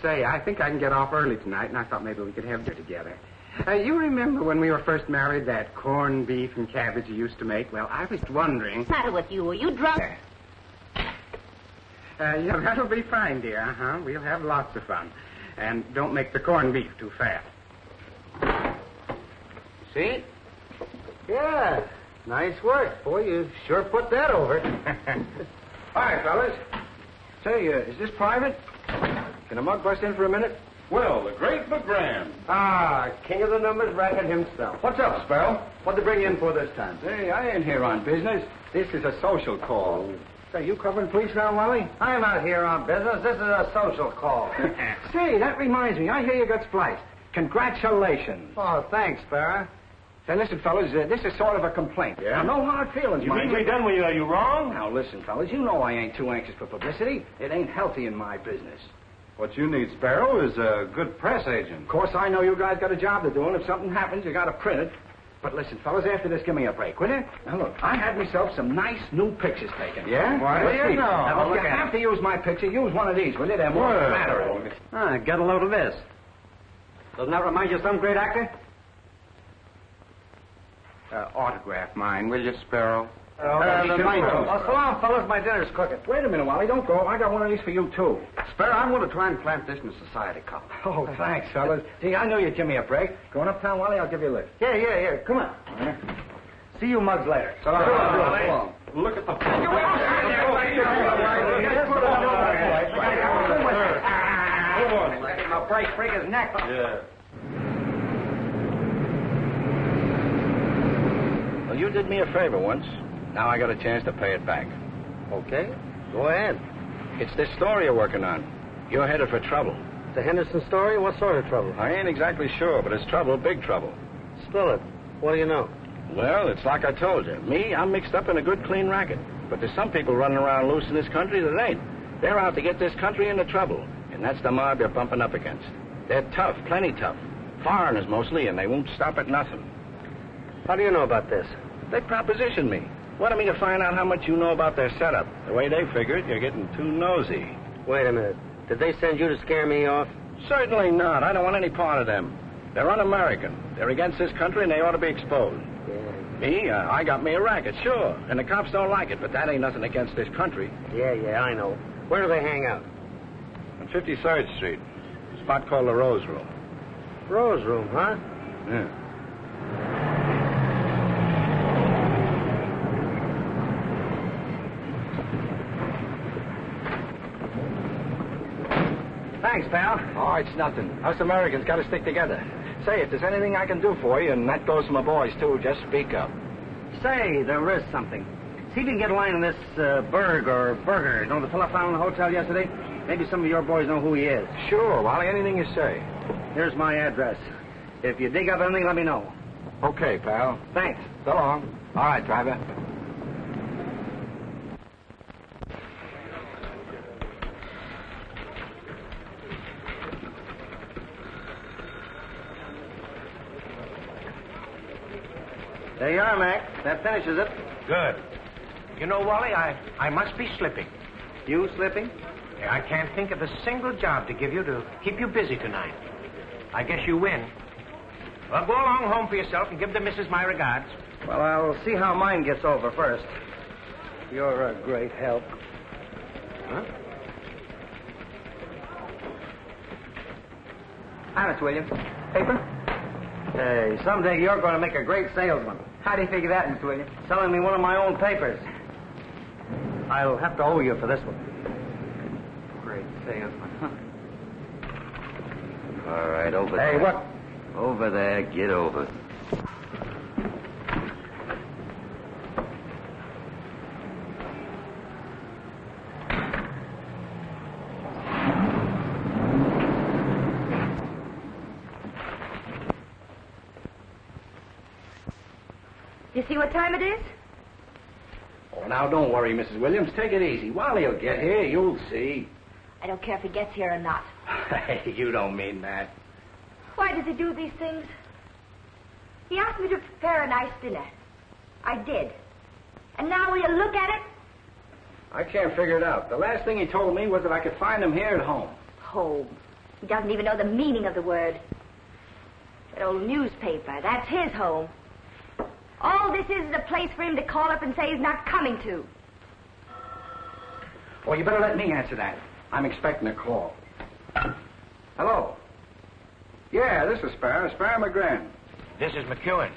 Say, I think I can get off early tonight, and I thought maybe we could have dinner together. You remember when we were first married, that corned beef and cabbage you used to make? Well, I was wondering... What's the matter with you? Are you drunk? Yeah, that'll be fine, dear. Uh-huh. We'll have lots of fun. And don't make the corned beef too fat. See? Yeah. Nice work. Boy, you sure put that over. Hi, fellas. Say, is this private? Can a mug bust in for a minute? Well, the great McGran. Ah, king of the numbers racket himself. What's up, Sparrow? What'd they bring you in for this time? Hey, I ain't here on business. This is a social call. Say, you covering police now, Wally? I'm not here on business. This is a social call. Say, that reminds me. I hear you got spliced. Congratulations. Oh, thanks, Sparrow. Say, listen, fellas, this is sort of a complaint. Yeah? Now, no hard feelings, You mind mean we done with you? Are you wrong? Now, listen, fellas, you know I ain't too anxious for publicity. It ain't healthy in my business. What you need, Sparrow, is a good press agent. Of course, I know you guys got a job to do, and if something happens, you got to print it. But listen, fellas, after this, give me a break, will you? Now, look, I had myself some nice new pictures taken. Yeah? Why, Well, you know. Now, Look if you at have to use my picture, use one of these, will you? They're more flattering. Ah, get a load of this. Doesn't that remind you of some great actor? Autograph mine, will you, Sparrow? Mine too. Oh, so long, fellas. My dinner's cooking. Wait a minute, Wally. Don't go. I got one of these for you, too. Sparrow, I'm going to try and plant this in a society cup. Oh, thanks, fellas. Gee, I knew you'd give me a break. Going uptown, Wally, I'll give you a lift. Yeah. Come on. See you mugs later. So long, Wally. Look at the... I'll break his neck. Yeah. Well, you did me a favor once. Now I got a chance to pay it back. Okay. Go ahead. It's this story you're working on. You're headed for trouble. The Henderson story? What sort of trouble? I ain't exactly sure, but it's trouble, big trouble. Spill it. What do you know? Well, it's like I told you. Me, I'm mixed up in a good, clean racket. But there's some people running around loose in this country that ain't. They're out to get this country into trouble. And that's the mob you're bumping up against. They're tough, plenty tough. Foreigners mostly, and they won't stop at nothing. How do you know about this? They propositioned me. Wanted me to find out how much you know about their setup. The way they figured, you're getting too nosy. Wait a minute. Did they send you to scare me off? Certainly not. I don't want any part of them. They're un-American. They're against this country, and they ought to be exposed. Yeah. Me? I got me a racket, sure. And the cops don't like it, but that ain't nothing against this country. Yeah, I know. Where do they hang out? On 53rd Street. A spot called the Rose Room. Rose Room, huh? Yeah. Thanks, pal. Oh, it's nothing. Us Americans got to stick together. Say, if there's anything I can do for you, and that goes for my boys, too, just speak up. Say, there is something. See if you can get a line on this Burger. You know the fella found in the hotel yesterday? Maybe some of your boys know who he is. Sure, Wally, anything you say. Here's my address. If you dig up anything, let me know. Okay, pal. Thanks. So long. All right, driver. There you are, Mac. That finishes it. Good. You know, Wally, I must be slipping. You slipping? I can't think of a single job to give you to keep you busy tonight. I guess you win. Well, go along home for yourself and give the missus my regards. Well, I'll see how mine gets over first. You're a great help. Huh? Honest, William. Paper? Hey, someday you're going to make a great salesman. How do you figure that, Mr. Williams? Selling me one of my own papers. I'll have to owe you for this one. Great salesman, huh? All right, over there. Hey, what? Over there. Get over. You see what time it is? Oh, now, don't worry, Mrs. Williams. Take it easy. Wally'll get here. You'll see. I don't care if he gets here or not. Hey, you don't mean that. Why does he do these things? He asked me to prepare a nice dinner. I did. And now will you look at it? I can't figure it out. The last thing he told me was that I could find him here at home. Home. He doesn't even know the meaning of the word. That old newspaper, that's his home. All this is a place for him to call up and say he's not coming to. Well, you better let me answer that. I'm expecting a call. Hello? Yeah, this is Sparrow McGran. This is McEwen.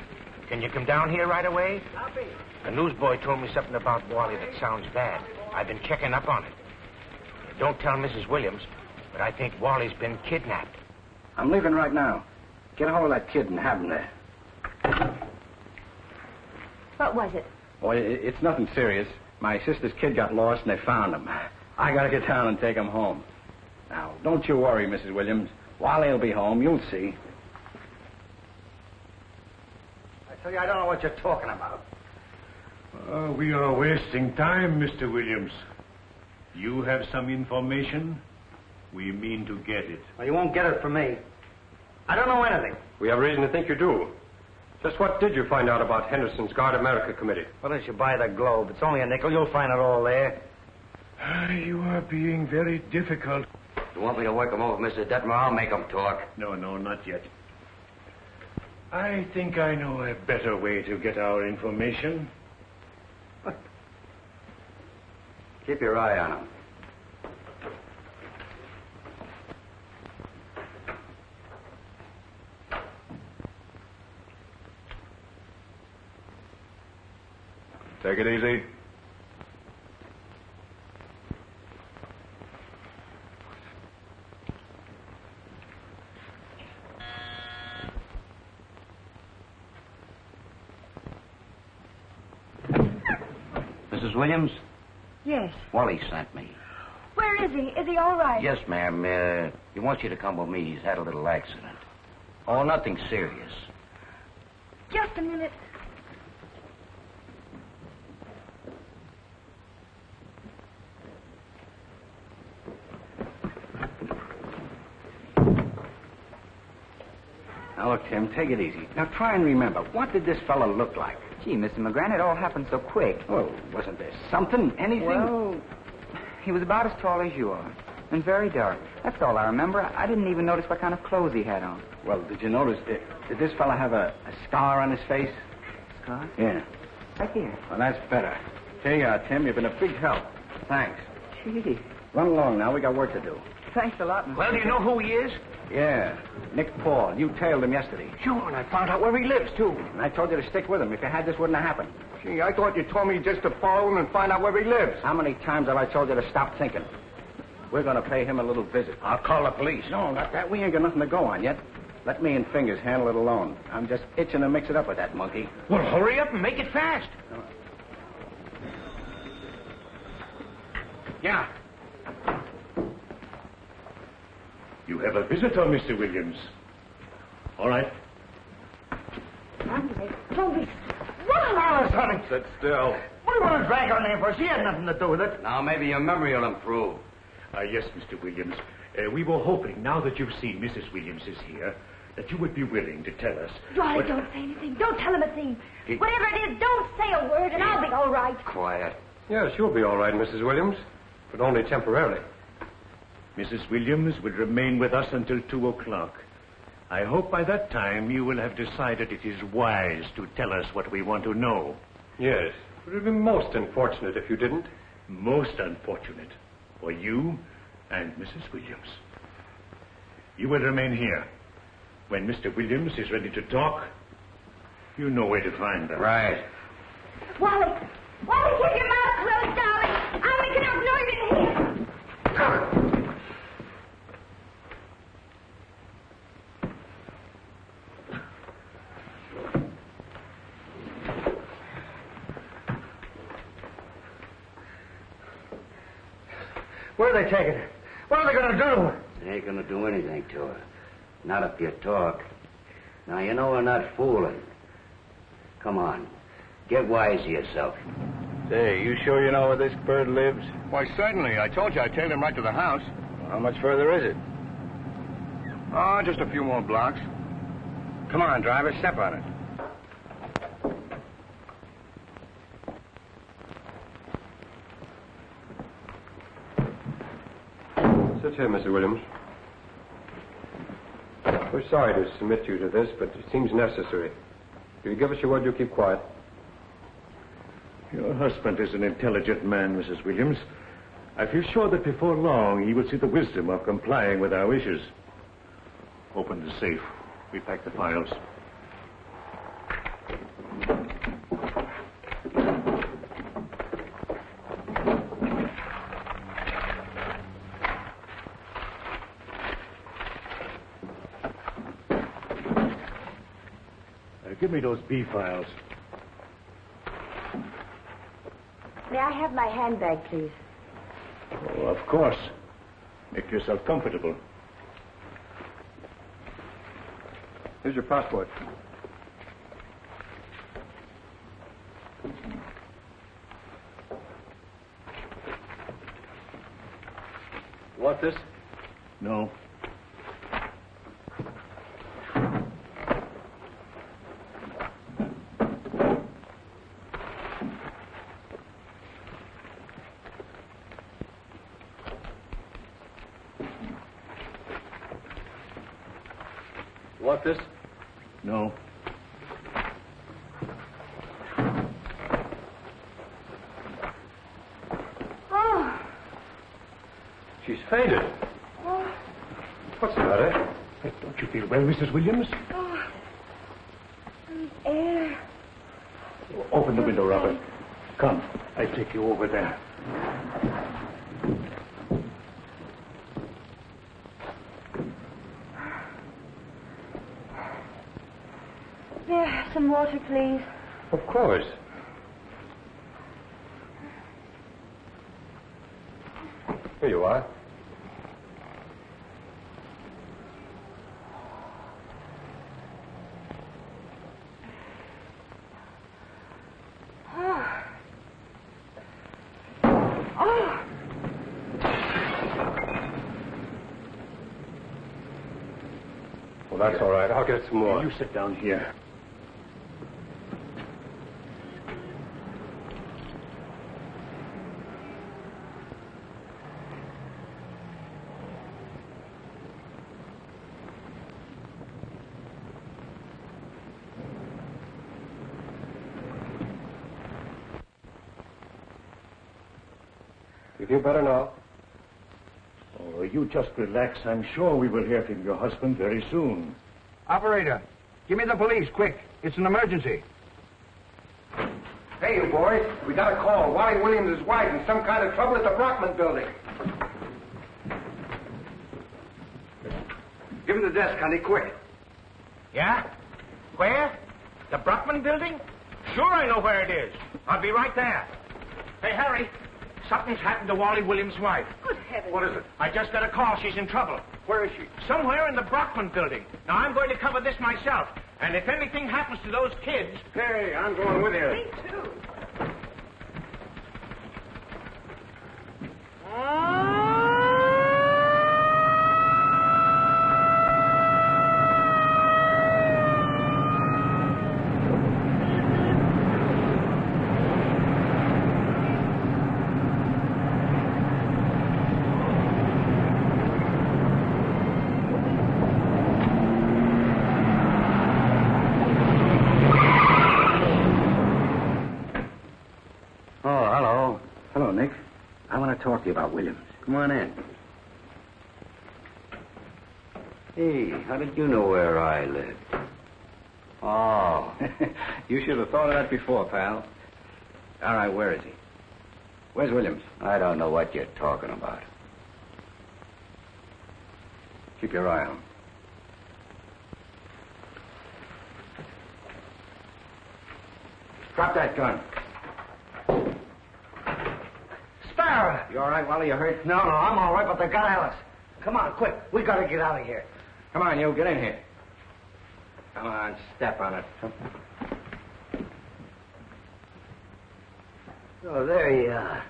Can you come down here right away? Copy. The newsboy told me something about Wally that sounds bad. I've been checking up on it. Don't tell Mrs. Williams, but I think Wally's been kidnapped. I'm leaving right now. Get a hold of that kid and have him there. What was it? Well, it's nothing serious. My sister's kid got lost and they found him. I gotta get down and take him home. Now, don't you worry, Mrs. Williams. Wally'll be home. You'll see. I tell you, I don't know what you're talking about. We are wasting time, Mr. Williams. You have some information. We mean to get it. Well, you won't get it from me. I don't know anything. We have reason to think you do. Just what did you find out about Henderson's Guard America Committee? Why don't you buy the Globe? It's only a nickel. You'll find it all there. You are being very difficult. You want me to work him over, Mr. Detmer? I'll make him talk. No, not yet. I think I know a better way to get our information. Keep your eye on him. Take it easy. Mrs. Williams? Yes. Wally sent me. Where is he? Is he all right? Yes, ma'am. He wants you to come with me. He's had a little accident. Oh, nothing serious. Just a minute. Now, look, Tim, take it easy. Now, try and remember, what did this fella look like? Gee, Mr. McGran, it all happened so quick. Well, wasn't there something, anything? Well, he was about as tall as you are, and very dark. That's all I remember. I didn't even notice what kind of clothes he had on. Well, did you notice, did this fella have a scar on his face? Scar? Yeah. Right here. Well, that's better. Hey, Tim, you've been a big help. Thanks. Gee. Run along now. We got work to do. Thanks a lot, Mr. Well, do you know who he is? Yeah, Nick Paul. You tailed him yesterday. Sure, and I found out where he lives, too. And I told you to stick with him. If you had, this wouldn't have happened. Gee, I thought you told me just to follow him and find out where he lives. How many times have I told you to stop thinking? We're going to pay him a little visit. I'll call the police. No, not that. We ain't got nothing to go on yet. Let me and Fingers handle it alone. I'm just itching to mix it up with that monkey. Well, hurry up and make it fast. Yeah. You have a visitor, Mr. Williams. All right. Toby. Alice, honey. Sit still. We're going to drag her name for. She had nothing to do with it. Now, maybe your memory will improve. Yes, Mr. Williams. We were hoping, now that you've seen Mrs. Williams is here, that you would be willing to tell us. Dolly, don't say anything. Don't tell him a thing. Whatever it is, don't say a word, and I'll be all right. Quiet. Yes, you'll be all right, Mrs. Williams, but only temporarily. Mrs. Williams will remain with us until 2 o'clock. I hope by that time you will have decided it is wise to tell us what we want to know. Yes, it would be most unfortunate if you didn't. Most unfortunate for you and Mrs. Williams. You will remain here. When Mr. Williams is ready to talk, you know where to find them. Right. Wally, keep your mouth closed, darling. I'll make enough noise in here. Where are they taking her? What are they going to do? They ain't gonna do anything to her. Not if you talk. Now, you know we're not fooling. Come on. Get wise to yourself. Say, you sure you know where this bird lives? Why, certainly. I told you I'd tailed him right to the house. How much further is it? Oh, just a few more blocks. Come on, driver, step on it. Sit here, Mr. Williams. We're sorry to submit you to this, but it seems necessary. If you give us your word, you'll keep quiet. Your husband is an intelligent man, Mrs. Williams. I feel sure that before long he will see the wisdom of complying with our wishes. Open the safe. We pack the files. Give me those B files. May I have my handbag, please? Oh, of course. Make yourself comfortable. Here's your passport. Want this? No. Want this? No. Oh. She's fainted. Oh. What's the matter? Don't you feel well, Mrs. Williams? Oh. Air. Open the window, Robert. Come, I take you over there. There, some water, please. Of course. Here you are. Oh. Oh. Well, That's all right. I'll get some more. You sit down here. You feel better now? Oh, you just relax. I'm sure we will hear from your husband very soon. Operator, give me the police, quick. It's an emergency. Hey, you boys. We got a call. Wally Williams and his wife in some kind of trouble at the Brockman building. Give him the desk, honey, quick. Yeah? Where? The Brockman building? Sure, I know where it is. I'll be right there. Hey, Harry, something's happened to Wally Williams' wife. Good heavens. What is it? I just got a call. She's in trouble. Where is she? Somewhere in the Brockman building. Now, I'm going to cover this myself. And if anything happens to those kids... Hey, I'm going with you. Me too. Talk to you about Williams. Come on in. Hey, how did you know where I lived? Oh, you should have thought of that before, pal. All right, where is he? Where's Williams? I don't know what you're talking about. Keep your eye on him. Drop that gun. Sparrow! You all right, Wally? You hurt? No, I'm all right, but they got Alice. Come on, quick. We got to get out of here. Come on, you. Get in here. Come on, step on it. Oh, there you are.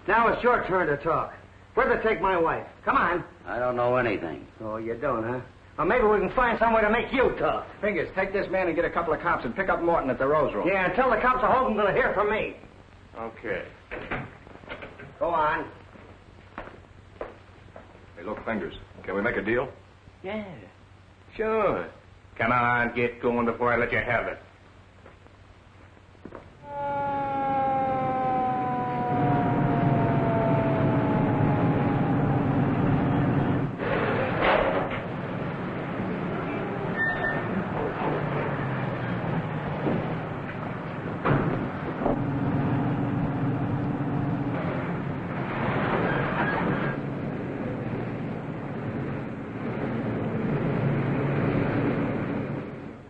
Now it's your turn to talk. Where'd they take my wife? Come on. I don't know anything. Oh, you don't, huh? Well, maybe we can find some way to make you talk. Fingers, take this man and get a couple of cops and pick up Morton at the Rose Room. Yeah, and tell the cops I hope I'm going to hear from me. Okay. Go on. Hey, look, Fingers, can we make a deal? Yeah, sure. Come on, get going before I let you have it.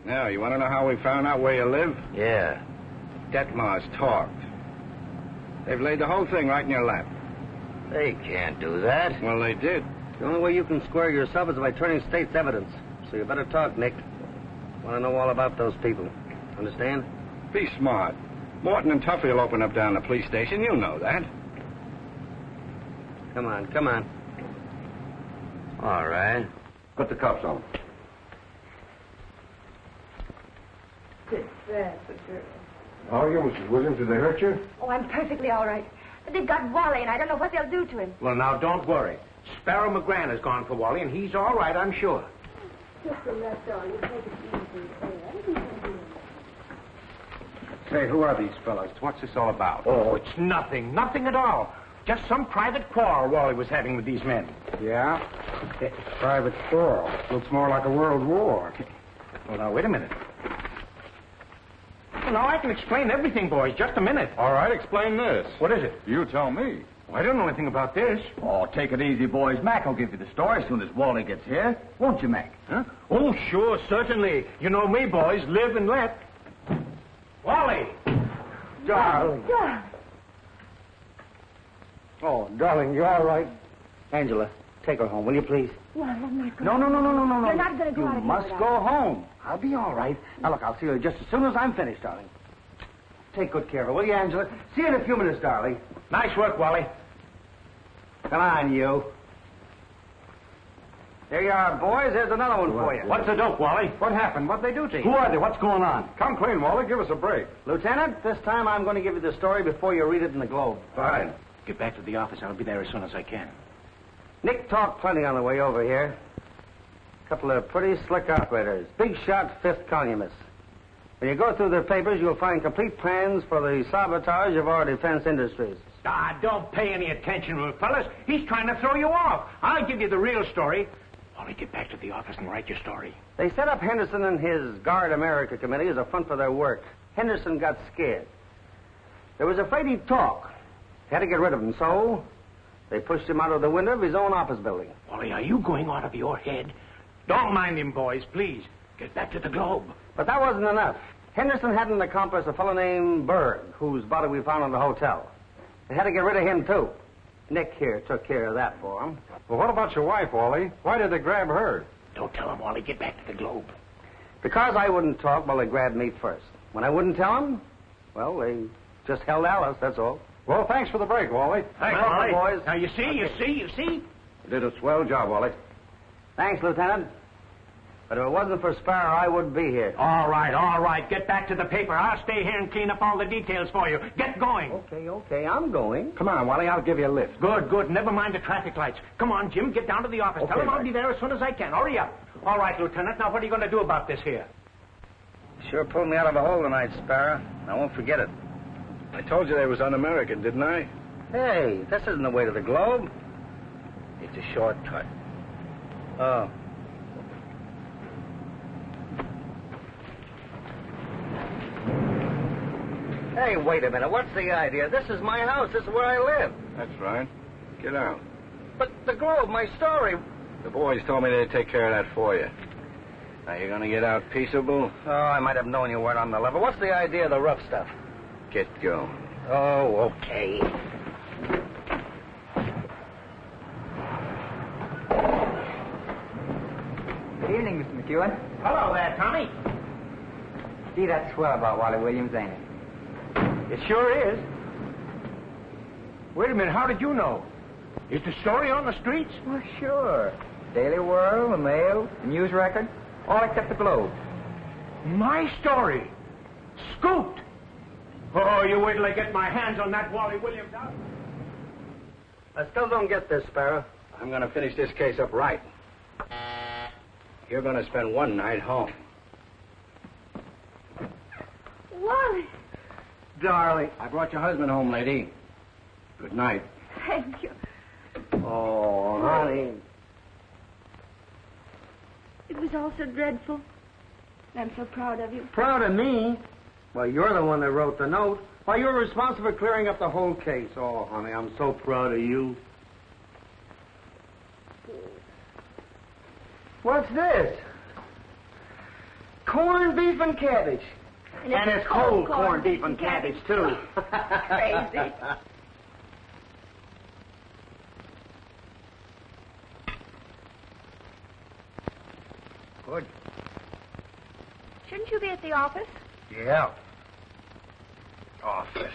Now, you want to know how we found out where you live? Yeah. Detmar's talked. They've laid the whole thing right in your lap. They can't do that. Well, they did. The only way you can square yourself is by turning state's evidence. So you better talk, Nick. Want to know all about those people. Understand? Be smart. Morton and Tuffy will open up down the police station. You know that. Come on, come on. All right. Put the cuffs on. That's a girl. How are you, Mrs. Williams? Did they hurt you? Oh, I'm perfectly all right. But they've got Wally, and I don't know what they'll do to him. Well, now, don't worry. Sparrow McGran has gone for Wally, and he's all right, I'm sure. Just relax, darling. Take it easy. Say, who are these fellas? What's this all about? Oh, it's nothing. Nothing at all. Just some private quarrel Wally was having with these men. Yeah? Private quarrel. Looks more like a world war. Well, now, wait a minute. Well, now, I can explain everything, boys. Just a minute. All right, explain this. What is it? You tell me. Well, I don't know anything about this. Oh, take it easy, boys. Mac will give you the story as soon as Wally gets here. Won't you, Mac? Huh? Oh, sure, certainly. You know me, boys. Live and let. Wally! Darling. Oh, darling, you all right? Angela, take her home, will you, please? Well, I'm not going. No. You're not going to go You out of here must without go home. I'll be all right. Now, look, I'll see you just as soon as I'm finished, darling. Take good care of her, will you, Angela? See you in a few minutes, darling. Nice work, Wally. Come on, you. There you are, boys. There's another one for you. What's the dope, Wally? What happened? What'd they do to you? Who are they? What's going on? Come clean, Wally. Give us a break. Lieutenant, this time I'm going to give you the story before you read it in the Globe. All right. Get back to the office. I'll be there as soon as I can. Nick talked plenty on the way over here. A couple of pretty slick operators. Big shot fifth columnists. When you go through their papers, you'll find complete plans for the sabotage of our defense industries. Ah, don't pay any attention to him, fellas. He's trying to throw you off. I'll give you the real story. Wally, get back to the office and write your story. They set up Henderson and his Guard America committee as a front for their work. Henderson got scared. They was afraid he'd talk. Had to get rid of him, so they pushed him out of the window of his own office building. Wally, are you going out of your head? Don't mind him, boys, please. Get back to the Globe. But that wasn't enough. Henderson had an accomplice, a fellow named Berg, whose body we found in the hotel. They had to get rid of him, too. Nick here took care of that for him. Well, what about your wife, Wally? Why did they grab her? Don't tell him, Wally. Get back to the Globe. Because I wouldn't talk, well, they grabbed me first. When I wouldn't tell them, well, they just held Alice, that's all. Well, thanks for the break, Wally. Thanks, Wally. boys. Now, you see? You did a swell job, Wally. Thanks, Lieutenant. But if it wasn't for Sparrow, I wouldn't be here. All right. Get back to the paper. I'll stay here and clean up all the details for you. Get going. Okay, I'm going. Come on, Wally, I'll give you a lift. Good. Never mind the traffic lights. Come on, Jim, get down to the office. Okay, Tell him I'll right. be there as soon as I can. Hurry up. All right, Lieutenant. Now, what are you going to do about this here? Sure pulled me out of a hole tonight, Sparrow. I won't forget it. I told you they was un-American, didn't I? Hey, this isn't the way to the Globe. It's a shortcut. Oh. Hey, wait a minute. What's the idea? This is my house. This is where I live. That's right. Get out. But the Globe, my story. The boys told me they'd take care of that for you. Now, you gonna get out peaceable? Oh, I might have known you weren't on the level. What's the idea of the rough stuff? Get going. Oh, okay. Good evening, Mr. McEwen. Hello there, Tommy. Gee, that's swell about Wally Williams, ain't it? It sure is. Wait a minute. How did you know? Is the story on the streets? Well, sure. Daily World, the Mail, the News Record, all except the Globe. My story. Scooped. Oh, you wait till I get my hands on that Wally Williams out. I still don't get this, Sparrow. I'm gonna finish this case up right. You're gonna spend one night home. Wally, Darling. I brought your husband home, lady. Good night. thank you. Oh, honey. It was all so dreadful. I'm so proud of you. Proud of me? Well, you're the one that wrote the note. Why, you're responsible for clearing up the whole case. Oh, honey, I'm so proud of you. What's this? Corned beef and cabbage. And it's cold corned beef and cabbage, too. Crazy. Good. Shouldn't you be at the office? Yeah. Office.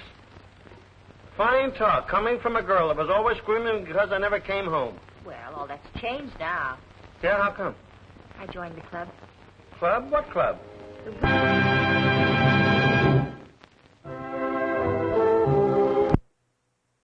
Fine talk, coming from a girl that was always screaming because I never came home. Well, all that's changed now. Yeah, how come? I joined the club. Club? What club? The